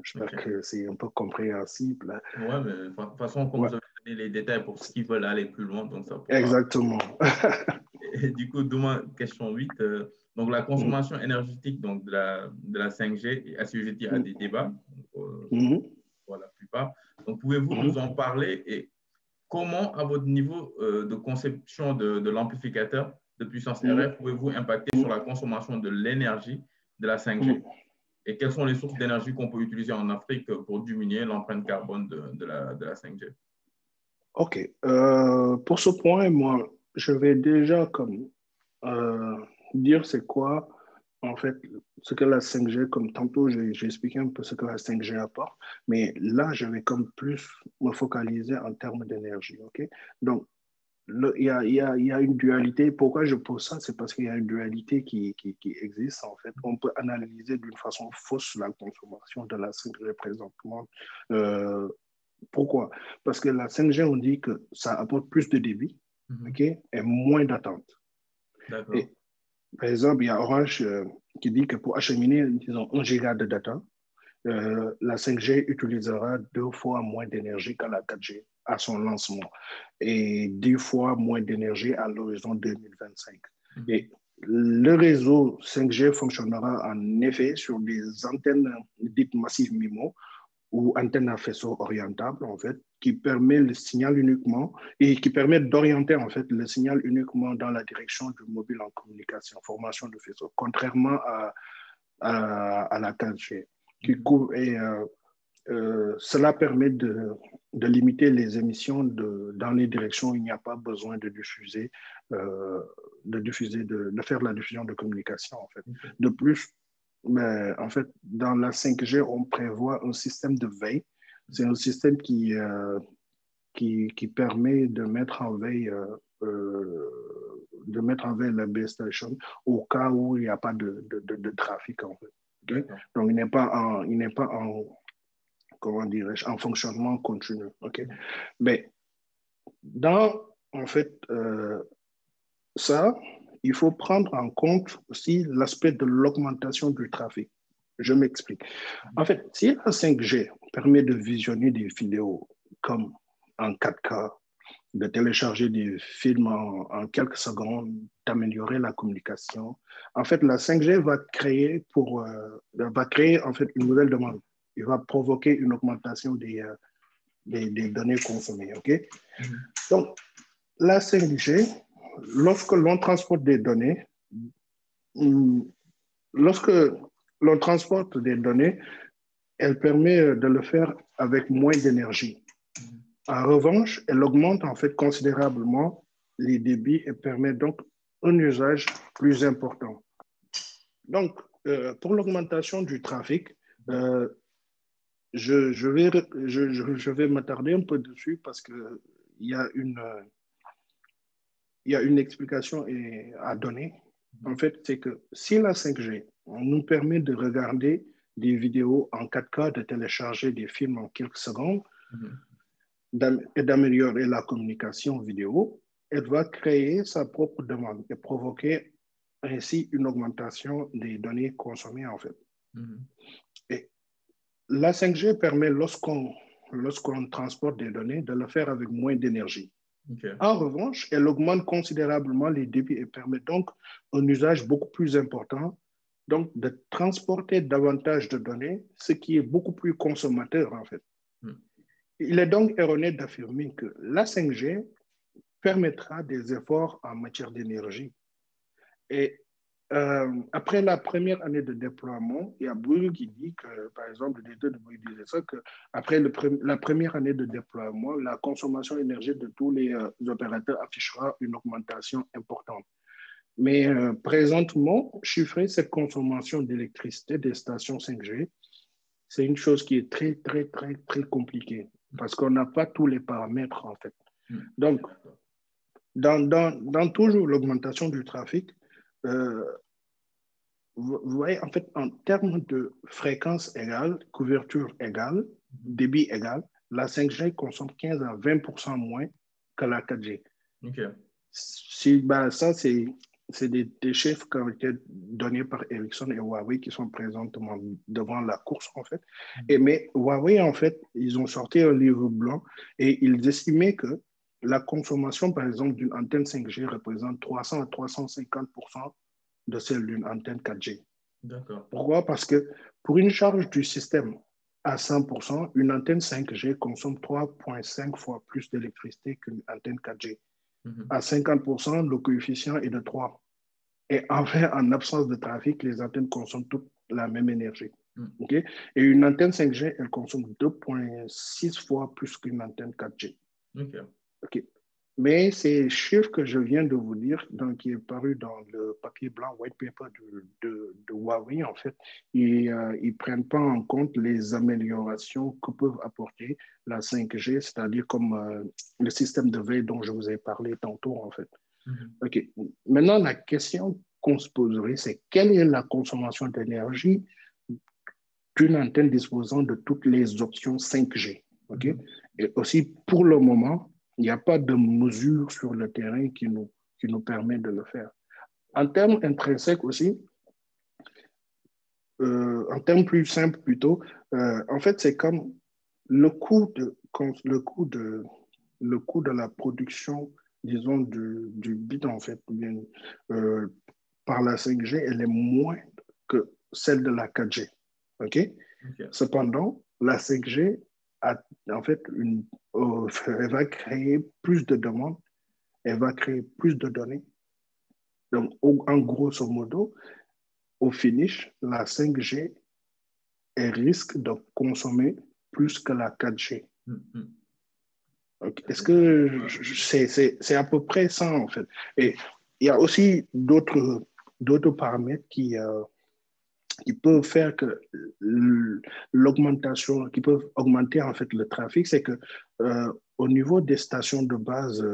J'espère que c'est un peu compréhensible. Oui, mais de toute façon, comme vous avez donné les détails pour ceux qui veulent aller plus loin, donc ça pourra... Exactement. Et du coup, demain, question 8. Donc, la consommation énergétique donc, de la 5G est assujettie à des débats pour la plupart. Donc, pouvez-vous nous en parler et comment, à votre niveau de conception de l'amplificateur de puissance RF, pouvez-vous impacter sur la consommation de l'énergie de la 5G? Et quelles sont les sources d'énergie qu'on peut utiliser en Afrique pour diminuer l'empreinte carbone de la 5G? OK. Pour ce point, moi, je vais déjà comme dire c'est quoi, en fait, ce que la 5G, comme tantôt j'ai expliqué un peu ce que la 5G apporte, mais là, je vais comme plus me focaliser en termes d'énergie. OK? Donc, il y a une dualité. Pourquoi je pose ça? C'est parce qu'il y a une dualité qui existe, en fait. On peut analyser d'une façon fausse la consommation de la 5G présentement. Euh, Pourquoi? Parce que la 5G, on dit que ça apporte plus de débit, OK, et moins d'attente. Et par exemple, il y a Orange qui dit que pour acheminer, disons, 1 giga de data, la 5G utilisera 2 fois moins d'énergie qu'à la 4G à son lancement et 10 fois moins d'énergie à l'horizon 2025. Et le réseau 5G fonctionnera en effet sur des antennes dites massives MIMO ou antenne à faisceau orientable, en fait, qui permet le signal uniquement et qui permet d'orienter, en fait, le signal uniquement dans la direction du mobile en communication, formation de faisceau, contrairement à la 4G. Cela permet de limiter les émissions dans les directions où il n'y a pas besoin de diffuser, de faire la diffusion de communication, en fait. De plus, mais en fait, dans la 5G, on prévoit un système de veille. C'est un système qui permet de mettre en veille la base station au cas où il n'y a pas de trafic, en fait. Okay? Donc, il n'est pas comment dirais-je, en fonctionnement continu. Okay? Mais en fait, ça, il faut prendre en compte aussi l'aspect de l'augmentation du trafic. Je m'explique. En fait, si la 5G permet de visionner des vidéos comme en 4K, de télécharger des films en quelques secondes, d'améliorer la communication, en fait, la 5G va créer en fait une nouvelle demande. Il va provoquer une augmentation des données consommées. OK? Donc, la 5G, lorsque l'on transporte des données, elle permet de le faire avec moins d'énergie. En revanche, elle augmente en fait considérablement les débits et permet donc un usage plus important. Donc, pour l'augmentation du trafic, je vais m'attarder un peu dessus parce qu'il y a une explication à donner. En fait, c'est que si la 5G nous permet de regarder des vidéos en 4K, de télécharger des films en quelques secondes et d'améliorer la communication vidéo, elle va créer sa propre demande et provoquer ainsi une augmentation des données consommées, en fait. Et la 5G permet, lorsqu'on transporte des données, de le faire avec moins d'énergie. En revanche, elle augmente considérablement les débits et permet donc un usage beaucoup plus important, donc de transporter davantage de données, ce qui est beaucoup plus consommateur, en fait. Il est donc erroné d'affirmer que la 5G permettra des efforts en matière d'énergie. Et après la première année de déploiement, il y a Bouygues qui dit que, par exemple, le directeur de Bouygues disait ça, qu'après la première année de déploiement, la consommation énergétique de tous les opérateurs affichera une augmentation importante. Mais présentement, chiffrer cette consommation d'électricité des stations 5G, c'est une chose qui est très, très, très, très compliquée parce qu'on n'a pas tous les paramètres, en fait. Donc, dans toujours l'augmentation du trafic, vous voyez, en fait, en termes de fréquence égale, couverture égale, débit égal, la 5G consomme 15 à 20% moins que la 4G. Ça, c'est des chiffres qui ont été donnés par Ericsson et Huawei qui sont présentement devant la course, en fait. Mais Huawei, en fait, ils ont sorti un livre blanc et ils estimaient que la consommation, par exemple, d'une antenne 5G représente 300 à 350% de celle d'une antenne 4G. Pourquoi? Parce que pour une charge du système à 100%, une antenne 5G consomme 3,5 fois plus d'électricité qu'une antenne 4G. À 50%, le coefficient est de 3. Et enfin, en absence de trafic, les antennes consomment toutes la même énergie. Okay? Et une antenne 5G, elle consomme 2,6 fois plus qu'une antenne 4G. Okay. Mais ces chiffres que je viens de vous dire, donc, qui est paru dans le papier blanc, white paper de Huawei, en fait, ils ne prennent pas en compte les améliorations que peuvent apporter la 5G, c'est-à-dire comme le système de veille dont je vous ai parlé tantôt, en fait. OK. Maintenant, la question qu'on se poserait, c'est quelle est la consommation d'énergie d'une antenne disposant de toutes les options 5G? OK? Et aussi, pour le moment, il n'y a pas de mesure sur le terrain qui nous permet de le faire. En termes intrinsèques aussi, en termes plus simples plutôt, en fait, c'est comme le coût de la production, disons, du bit, en fait, bien, par la 5G, elle est moins que celle de la 4G. OK? Cependant, la 5G a, en fait, elle va créer plus de demandes, elle va créer plus de données. Donc, en grosso modo, au finish, la 5G, elle risque de consommer plus que la 4G. Est-ce que c'est à peu près ça, en fait? Et il y a aussi d'autres paramètres qui peuvent faire que l'augmentation, qui peuvent augmenter en fait le trafic, c'est que au niveau des stations de base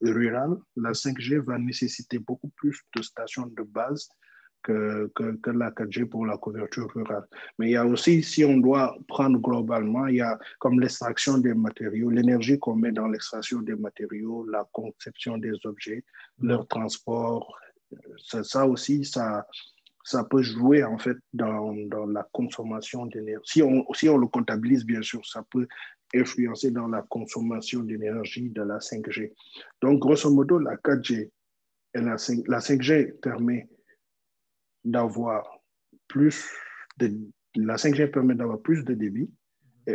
rurales, la 5G va nécessiter beaucoup plus de stations de base que la 4G pour la couverture rurale. Mais il y a aussi, si on doit prendre globalement, il y a comme l'extraction des matériaux, l'énergie qu'on met dans l'extraction des matériaux, la conception des objets, leur transport, ça aussi, ça peut jouer en fait dans la consommation d'énergie. Si on le comptabilise, bien sûr, ça peut influencer dans la consommation d'énergie de la 5G. Donc, grosso modo, la 4G et la 5G permet d'avoir la 5G permet d'avoir plus de débit,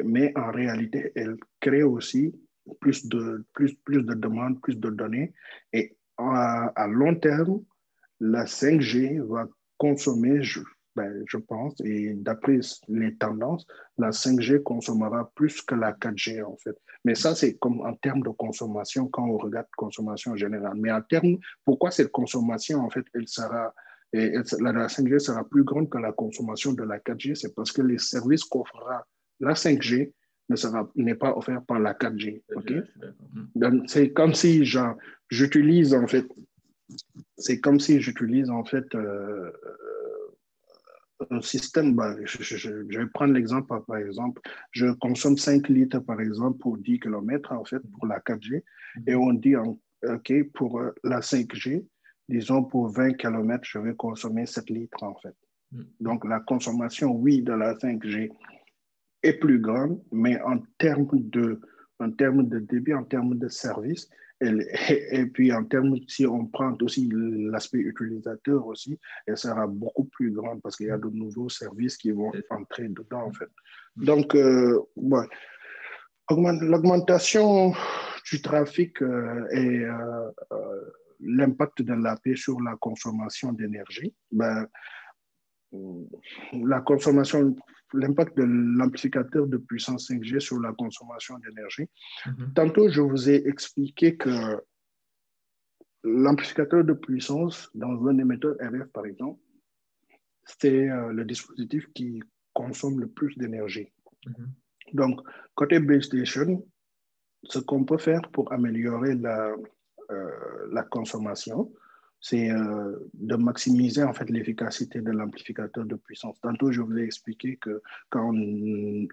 mais en réalité, elle crée aussi plus de demandes, plus de données. Et à long terme, la 5G va consommer, je pense, et d'après les tendances, la 5G consommera plus que la 4G, en fait. Mais ça, c'est comme en termes de consommation, quand on regarde consommation générale. Mais en termes, pourquoi cette consommation, en fait, la 5G sera plus grande que la consommation de la 4G? C'est parce que les services qu'offrira la 5G n'est pas offert par la 4G. Okay? Donc, c'est comme si j'utilise, en fait, un système. Je vais prendre l'exemple, par exemple, je consomme 5 litres, par exemple, pour 10 km, en fait, pour la 4G, et on dit, OK, pour la 5G, disons, pour 20 km, je vais consommer 7 litres, en fait. Donc, la consommation, oui, de la 5G est plus grande, mais en termes de débit, en termes de service, et puis en termes, si on prend aussi l'aspect utilisateur aussi, elle sera beaucoup plus grande parce qu'il y a de nouveaux services qui vont entrer dedans, en fait. Donc, l'augmentation du trafic et l'impact de la paix sur la consommation d'énergie, l'impact de l'amplificateur de puissance 5G sur la consommation d'énergie. Tantôt, je vous ai expliqué que l'amplificateur de puissance dans un émetteur RF, par exemple, c'est le dispositif qui consomme le plus d'énergie. Donc, côté base station, ce qu'on peut faire pour améliorer la consommation, c'est de maximiser en fait l'efficacité de l'amplificateur de puissance. Tantôt, je vous ai expliqué que quand on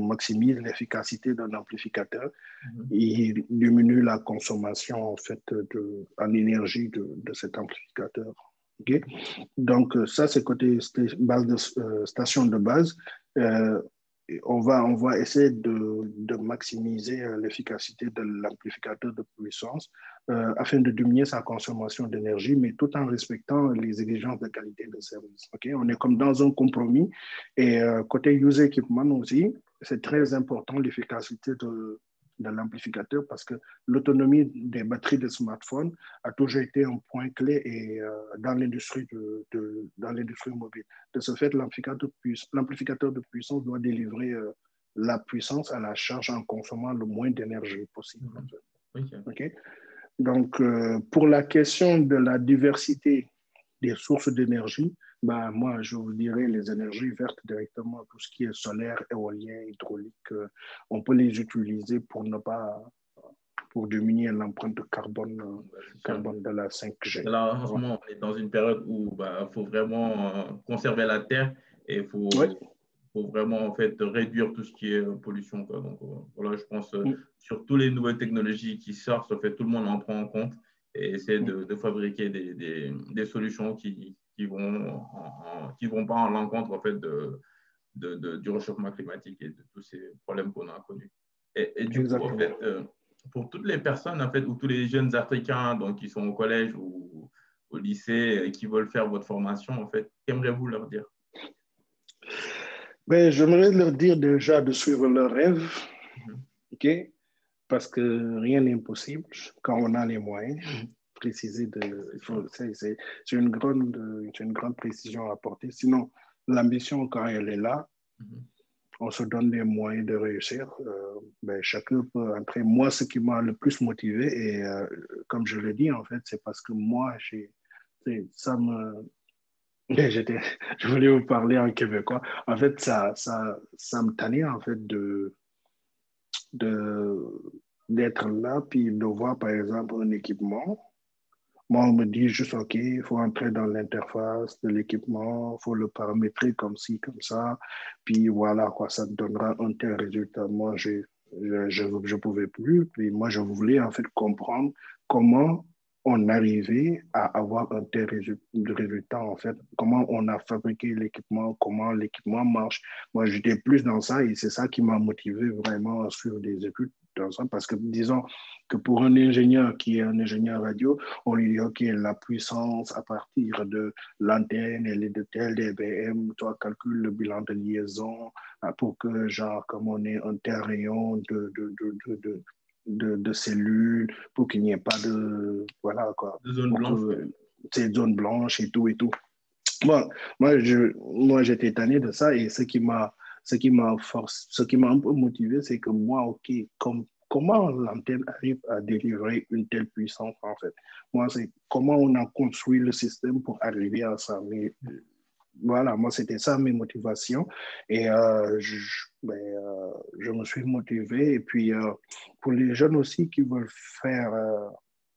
maximise l'efficacité d'un amplificateur, il diminue la consommation en fait en énergie de cet amplificateur. Okay? Donc, ça, c'est côté station de base. on va essayer de maximiser l'efficacité de l'amplificateur de puissance afin de diminuer sa consommation d'énergie, mais tout en respectant les exigences de qualité de service. Okay? On est comme dans un compromis. Et côté user equipment aussi, c'est très important l'efficacité de l'amplificateur parce que l'autonomie des batteries de smartphones a toujours été un point clé et, dans l'industrie dans l'industrie mobile. De ce fait, l'amplificateur de puissance doit délivrer la puissance à la charge en consommant le moins d'énergie possible. En fait. Okay. Okay? Donc, pour la question de la diversité des sources d'énergie, ben, moi, je vous dirais les énergies vertes directement, tout ce qui est solaire, éolien, hydraulique, on peut les utiliser pour diminuer l'empreinte carbone de la 5G. Là, en ce moment, on est dans une période où faut vraiment conserver la terre et il faut vraiment en fait réduire tout ce qui est pollution, quoi. Donc voilà, je pense sur toutes les nouvelles technologies qui sortent, en fait, tout le monde en prend en compte et essaie de fabriquer des solutions qui vont pas en l'encontre en fait du réchauffement climatique et de tous ces problèmes qu'on a connus. Et du coup, en fait, pour toutes les personnes en fait, ou tous les jeunes Africains donc, qui sont au collège ou au lycée et qui veulent faire votre formation, en fait, qu'aimeriez-vous leur dire? Ben, j'aimerais leur dire déjà de suivre leurs rêves, okay? Parce que rien n'est impossible quand on a les moyens. Préciser c'est une grande précision à apporter. Sinon, l'ambition, quand elle est là, on se donne les moyens de réussir. Ben, chacun peut entrer. Moi, ce qui m'a le plus motivé, et comme je l'ai dit, en fait, c'est parce que moi, ça me... Je voulais vous parler en québécois. En fait, ça me tannait, en fait, d'être là, puis de voir, par exemple, un équipement. Moi, on me dit juste, OK, il faut entrer dans l'interface de l'équipement, il faut le paramétrer comme ci, comme ça, puis voilà, quoi, ça te donnera un tel résultat. Moi, je pouvais plus, puis moi, je voulais en fait comprendre comment on arrivait à avoir un tel résultat, en fait, comment on a fabriqué l'équipement, comment l'équipement marche. Moi, j'étais plus dans ça et c'est ça qui m'a motivé vraiment à suivre des études dans ça, parce que disons que pour un ingénieur qui est un ingénieur radio, on lui dit, OK, la puissance à partir de l'antenne, elle est de tel dBm, toi, calcule le bilan de liaison pour que, genre, comme on ait un tel rayon de cellules, pour qu'il n'y ait pas de, voilà, quoi. De zone blanche. Ces zones blanches et tout et tout. Bon, moi, j'étais tanné de ça et ce qui m'a un peu motivé, c'est que moi, OK, comment l'antenne arrive à délivrer une telle puissance, en fait. Moi, c'est comment on a construit le système pour arriver à ça. Mais voilà, moi, c'était ça mes motivations. Et je me suis motivé. Et puis, pour les jeunes aussi qui veulent faire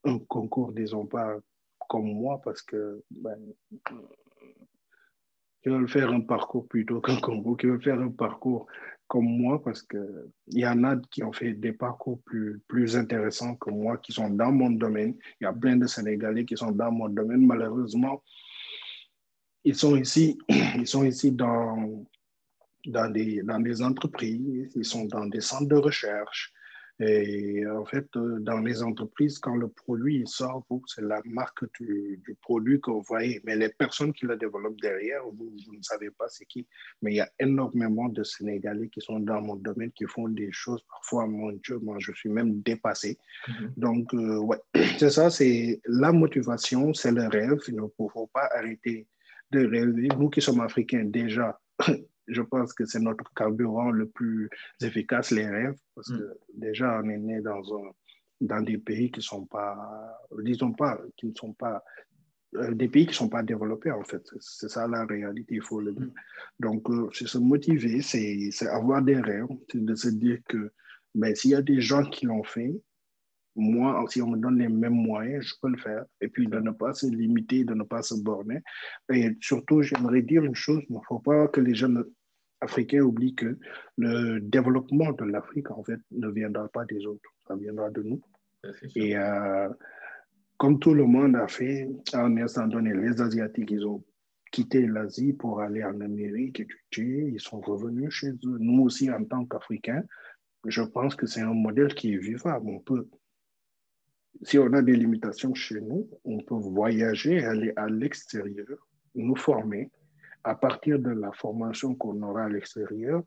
un concours, disons pas comme moi, parce que qui veulent faire un parcours plutôt qu'un concours, qui veulent faire un parcours comme moi, parce qu'il y en a qui ont fait des parcours plus intéressants que moi, qui sont dans mon domaine. Il y a plein de Sénégalais qui sont dans mon domaine. Malheureusement, ils sont ici dans des entreprises, ils sont dans des centres de recherche. Et en fait, dans les entreprises, quand le produit sort, c'est la marque du produit que vous voyez. Mais les personnes qui le développent derrière, vous ne savez pas c'est qui. Mais il y a énormément de Sénégalais qui sont dans mon domaine, qui font des choses. Parfois, mon Dieu, moi, je suis même dépassé. Donc, ouais, c'est ça, c'est la motivation, c'est le rêve. Il ne faut pas arrêter de rêver. Nous qui sommes Africains, déjà, je pense que c'est notre carburant le plus efficace, les rêves, parce que déjà, on est né dans des pays qui sont pas, disons pas, qui ne sont pas, des pays qui ne sont pas développés, en fait. C'est ça la réalité, il faut le dire. Donc, c'est se motiver, c'est avoir des rêves, c'est de se dire que ben, s'il y a des gens qui l'ont fait, moi, si on me donne les mêmes moyens, je peux le faire. Et puis, de ne pas se limiter, de ne pas se borner. Et surtout, j'aimerais dire une chose, il ne faut pas que les jeunes Africains oublient que le développement de l'Afrique, en fait, ne viendra pas des autres, ça viendra de nous. Et comme tout le monde a fait, à un instant donné, les Asiatiques, quitté l'Asie pour aller en Amérique étudier, ils sont revenus chez eux. Nous aussi, en tant qu'Africains, je pense que c'est un modèle qui est vivable. Si on a des limitations chez nous, on peut voyager, aller à l'extérieur, nous former. À partir de la formation qu'on aura à l'extérieur,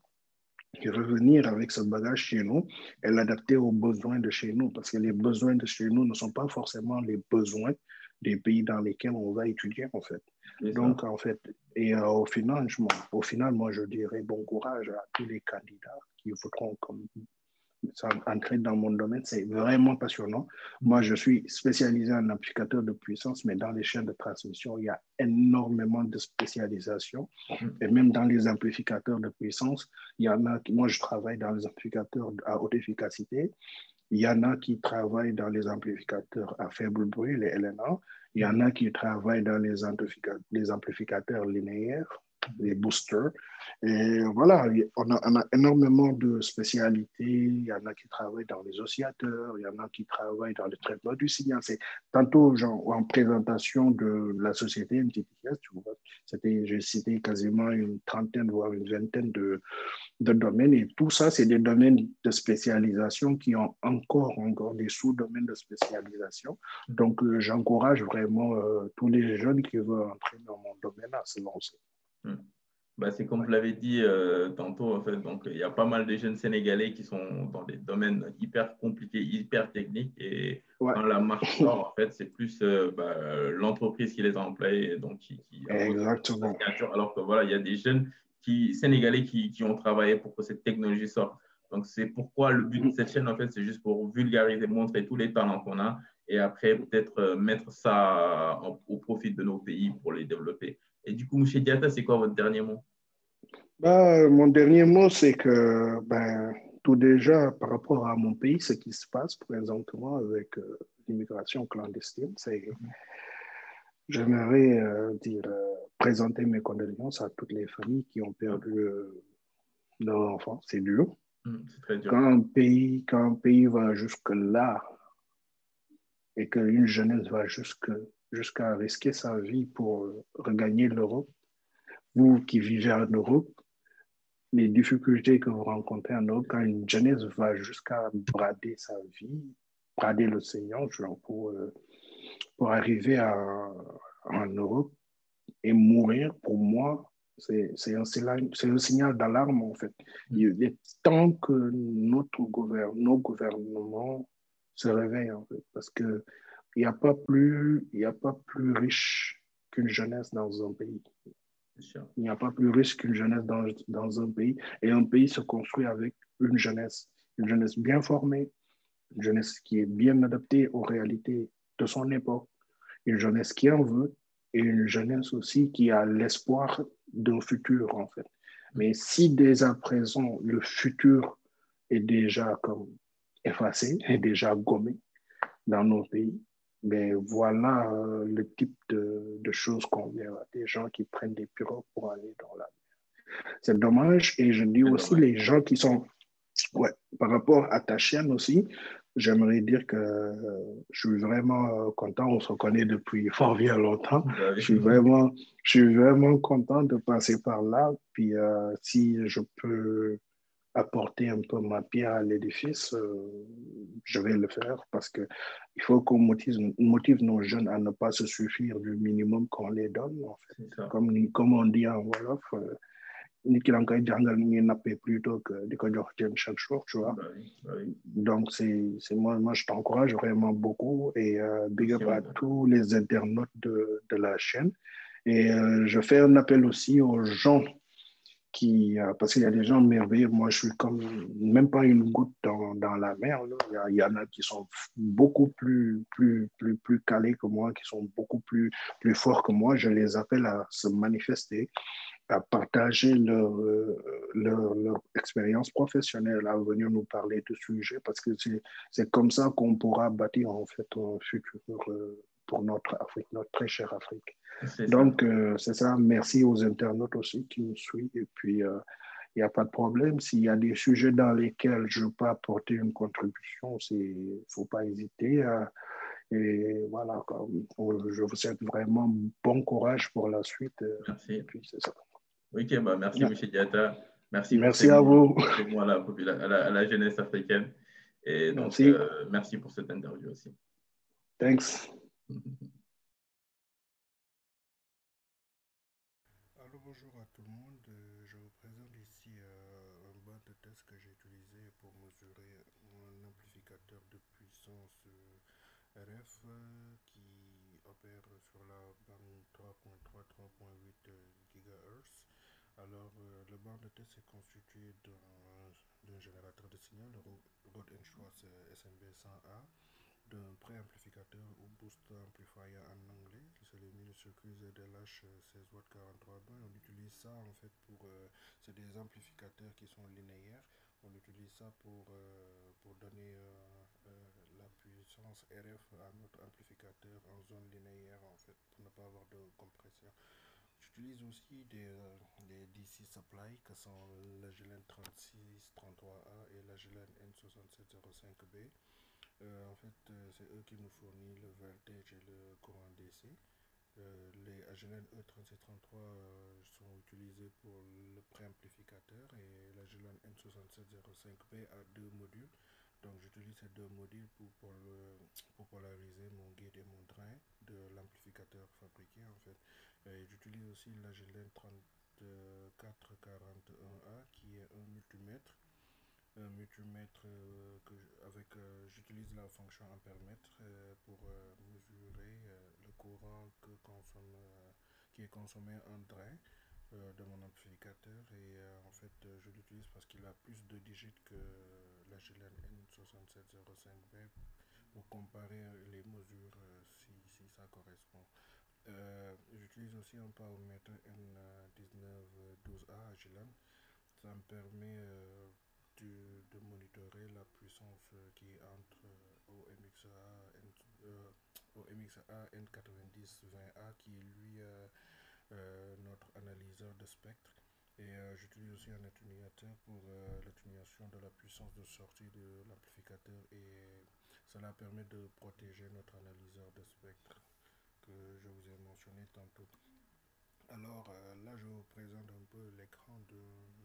et revenir avec ce bagage chez nous et l'adapter aux besoins de chez nous, parce que les besoins de chez nous ne sont pas forcément les besoins des pays dans lesquels on va étudier, en fait. Donc, en fait, et au final, moi, je dirais bon courage à tous les candidats qui voudront entrer dans mon domaine. C'est vraiment passionnant. Moi, je suis spécialisé en amplificateur de puissance, mais dans les chaînes de transmission, il y a énormément de spécialisation. Et même dans les amplificateurs de puissance, il y en a qui, moi, je travaille dans les amplificateurs à haute efficacité. Il y en a qui travaillent dans les amplificateurs à faible bruit, les LNA. Il y en a qui travaillent dans les amplificateurs linéaires, les boosters. Et voilà, on a énormément de spécialités. Il y en a qui travaillent dans les oscillateurs, il y en a qui travaillent dans le traitement du signal. C'est tantôt, genre, en présentation de la société MTTS, tu vois, j'ai cité quasiment une trentaine, voire une vingtaine de domaines. Et tout ça, c'est des domaines de spécialisation qui ont encore des sous-domaines de spécialisation. Donc, j'encourage vraiment tous les jeunes qui veulent entrer dans mon domaine à se lancer. Bah, c'est comme vous l'avez dit tantôt, en fait, donc il y a pas mal de jeunes Sénégalais qui sont dans des domaines hyper compliqués, hyper techniques, et quand la marche sort, en fait, c'est plus l'entreprise qui les a employés, donc qui Exactement. alors que voilà, il y a des jeunes Sénégalais qui ont travaillé pour que cette technologie sorte. Donc, c'est pourquoi le but de cette chaîne, en fait, c'est juste pour vulgariser, montrer tous les talents qu'on a, et après, peut-être mettre ça au profit de nos pays pour les développer. Et du coup, M. Diatta, c'est quoi votre dernier mot? Mon dernier mot, c'est que tout déjà, par rapport à mon pays, ce qui se passe présentement avec l'immigration clandestine, j'aimerais présenter mes condoléances à toutes les familles qui ont perdu leurs enfants. C'est dur. C'est très dur. Quand un pays va jusque-là et qu'une jeunesse va jusqu'à risquer sa vie pour regagner l'Europe, vous qui vivez en Europe, les difficultés que vous rencontrez en Europe, quand une jeunesse va jusqu'à brader sa vie, brader l'océan, genre pour arriver en Europe et mourir, pour moi, c'est un signal d'alarme, en fait. Il est temps que nos gouvernements se réveillent, en fait, parce que il n'y a pas plus riche qu'une jeunesse dans un pays. Il n'y a pas plus riche qu'une jeunesse dans un pays. Et un pays se construit avec une jeunesse bien formée, une jeunesse qui est bien adaptée aux réalités de son époque, une jeunesse qui en veut et une jeunesse aussi qui a l'espoir d'un futur, en fait. Mais si dès à présent, le futur est déjà comme effacé, est déjà gommé dans nos pays, mais voilà le type de choses qu'on verra. Des gens qui prennent des pirogues pour aller dans la mer. C'est dommage. Et je dis aussi les gens qui sont... Ouais, par rapport à ta chaîne aussi, j'aimerais dire que je suis vraiment content. On se connaît depuis fort bien longtemps. Je suis vraiment content de passer par là. Puis si je peux apporter un peu ma pierre à l'édifice, je vais le faire parce que il faut qu'on motive nos jeunes à ne pas se suffire du minimum qu'on les donne. En fait. Comme on dit en Wolof, nit ki da nga koy jàngal ni ñuy nappee plutôt que di ko jox jën chaque jour, tu vois. Donc, moi, je t'encourage vraiment beaucoup et big up à tous les internautes de la chaîne. Et je fais un appel aussi aux gens parce qu'il y a des gens merveilleux. Moi, je suis comme même pas une goutte dans la mer. Là. Il y en a qui sont beaucoup plus calés que moi, qui sont beaucoup plus forts que moi. Je les appelle à se manifester, à partager leur expérience professionnelle, à venir nous parler de sujets, parce que c'est comme ça qu'on pourra bâtir en fait un futur pour notre Afrique, notre très chère Afrique. Donc, c'est ça. Merci aux internautes aussi qui nous suivent. Et puis, il n'y a pas de problème. S'il y a des sujets dans lesquels je peux apporter une contribution, il ne faut pas hésiter. Et voilà, je vous souhaite vraiment bon courage pour la suite. Et Merci. puis, c'est ça. Ok, bah merci, M. Diatta. Merci pour ces Merci à mots, vous. ces mots à la jeunesse africaine. Et donc, Merci. merci pour cette interview aussi. Thanks. Alors bonjour à tout le monde, je vous présente ici un banc de test que j'ai utilisé pour mesurer un amplificateur de puissance RF qui opère sur la bande 3.3-3.8 GHz. Alors le banc de test est constitué d'un générateur de signal, le Rode Schwartz SMB100A, d'un préamplificateur ou boost amplifier en anglais, c'est le mini-circuit ZLH 16 watts 43 bas. On utilise ça en fait c'est des amplificateurs qui sont linéaires. On utilise ça pour donner la puissance RF à notre amplificateur en zone linéaire en fait, pour ne pas avoir de compression. J'utilise aussi des DC supply que sont la GLN 3633A et la GLN N6705B. En fait, c'est eux qui nous fournissent le voltage et le courant DC. Les AGLN E3633 sont utilisés pour le préamplificateur et la GLN N6705B a deux modules. Donc j'utilise ces deux modules pour polariser mon guide et mon drain de l'amplificateur fabriqué en fait. J'utilise aussi la GLN 3441A qui est un multimètre j'utilise la fonction ampèremètre pour mesurer le courant qui est consommé en drain de mon amplificateur et en fait je l'utilise parce qu'il a plus de digits que la GLN N6705B pour comparer les mesures si ça correspond. J'utilise aussi un paramètre N1912A à GLN. Ça me permet de monitorer la puissance qui est entre OMXA N9020A qui est lui notre analyseur de spectre. Et j'utilise aussi un atténuateur pour l'atténuation de la puissance de sortie de l'amplificateur et cela permet de protéger notre analyseur de spectre que je vous ai mentionné tantôt. Alors là, je vous présente un peu l'écran de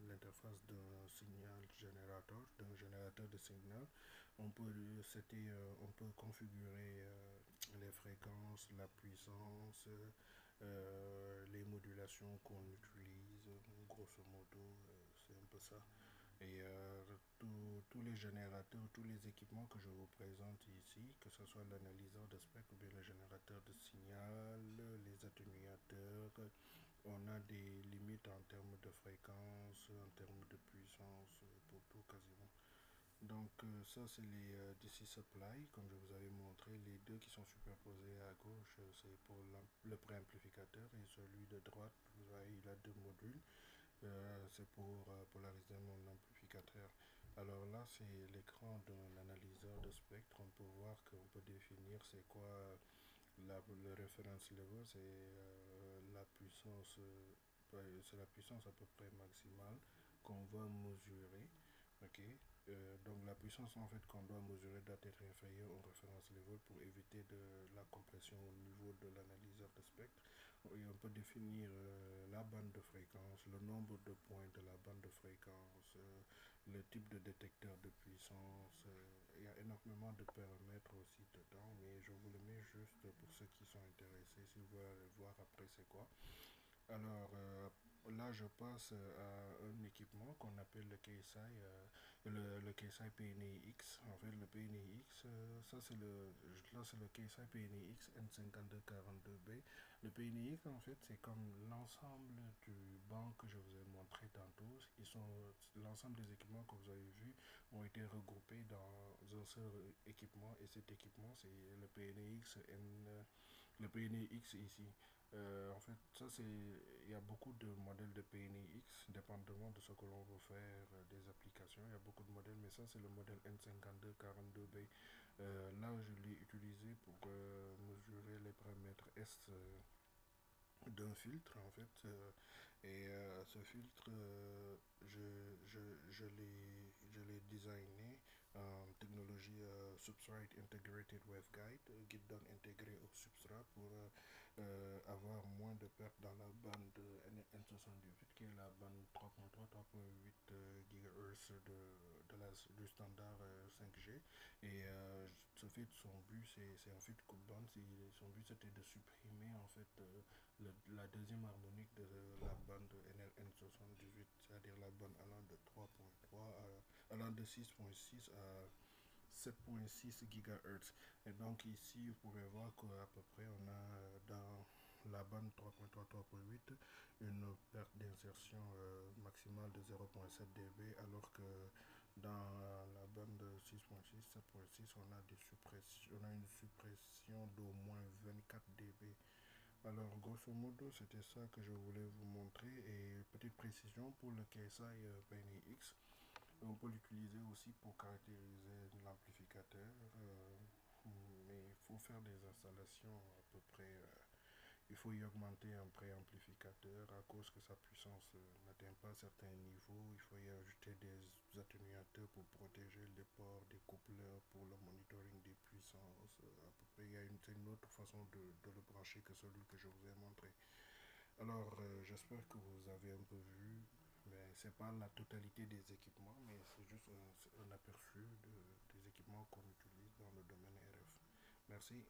l'interface d'un signal générateur, d'un générateur de signal. On peut configurer les fréquences, la puissance, les modulations qu'on utilise. Grosso modo, c'est un peu ça. Et tous les générateurs, tous les équipements que je vous présente ici, que ce soit l'analyseur de spectre ou bien le générateur de signal, les atténuateurs, on a des limites en termes de fréquence, en termes de puissance, pour tout quasiment. Donc ça c'est les DC Supply, comme je vous avais montré, les deux qui sont superposés à gauche, c'est pour le préamplificateur et celui de droite, vous voyez, il a deux modules, c'est pour polariser mon amplificateur. Alors là c'est l'écran d'un analyseur de spectre, on peut voir qu'on peut définir c'est quoi le reference level, c'est la puissance à peu près maximale qu'on va mesurer. Ok. Donc la puissance en fait qu'on doit mesurer doit être inférieure au référence level pour éviter de la compression au niveau de l'analyseur de spectre. Et on peut définir la bande de fréquence, le nombre de points de la bande de fréquence, le type de détecteur de puissance. Il y a énormément de paramètres aussi dedans, mais je vous le mets juste pour ceux qui sont intéressés, si vous voulez voir après c'est quoi. Alors là, je passe à un équipement qu'on appelle le KSI, le KSI PNI-X. En fait, le PNI-X, là, c'est le KSI PNI-X N5242B. Le PNI-X, en fait, c'est comme l'ensemble du banc que je vous ai montré tantôt. L'ensemble des équipements que vous avez vus ont été regroupés dans un seul équipement. Et cet équipement, c'est le PNI-X ici. En fait, il y a beaucoup de modèles de PNI-X, dépendamment de ce que l'on veut faire, des applications. Il y a beaucoup de modèles, mais ça, c'est le modèle N5242B. Là, je l'ai utilisé pour mesurer les paramètres S d'un filtre, en fait. Et ce filtre, je l'ai designé technologie Substrate Integrated Waveguide, guide intégré au substrat pour avoir moins de pertes dans la bande N78 qui est la bande 3.3-3.8 GHz du standard 5G. Et ce fait, son but, c'est en fait coup de bande. Son but, c'était de supprimer en fait la deuxième harmonique de la bande N78, c'est-à-dire la bande allant de 3.3 allant de 6.6 à 7.6 GHz. Et donc ici, vous pourrez voir qu'à peu près, on a dans la bande 3.3-3.8 une perte d'insertion maximale de 0.7 dB, alors que dans la bande 6.6, 7.6, on a une suppression d'au moins 24 dB. Alors, grosso modo, c'était ça que je voulais vous montrer. Et petite précision pour le KSI PNX, on peut l'utiliser aussi pour caractériser l'amplificateur, mais il faut faire des installations à peu près. Il faut y augmenter un préamplificateur à cause que sa puissance n'atteint pas certains niveaux. Il faut y ajouter des atténuateurs pour protéger les ports, des coupleurs pour le monitoring des puissances. À peu près, il y a une autre façon de le brancher que celui que je vous ai montré. Alors, j'espère que vous avez un peu vu, mais c'est pas la totalité des équipements, mais c'est juste un aperçu des équipements qu'on utilise dans le domaine RF. Merci.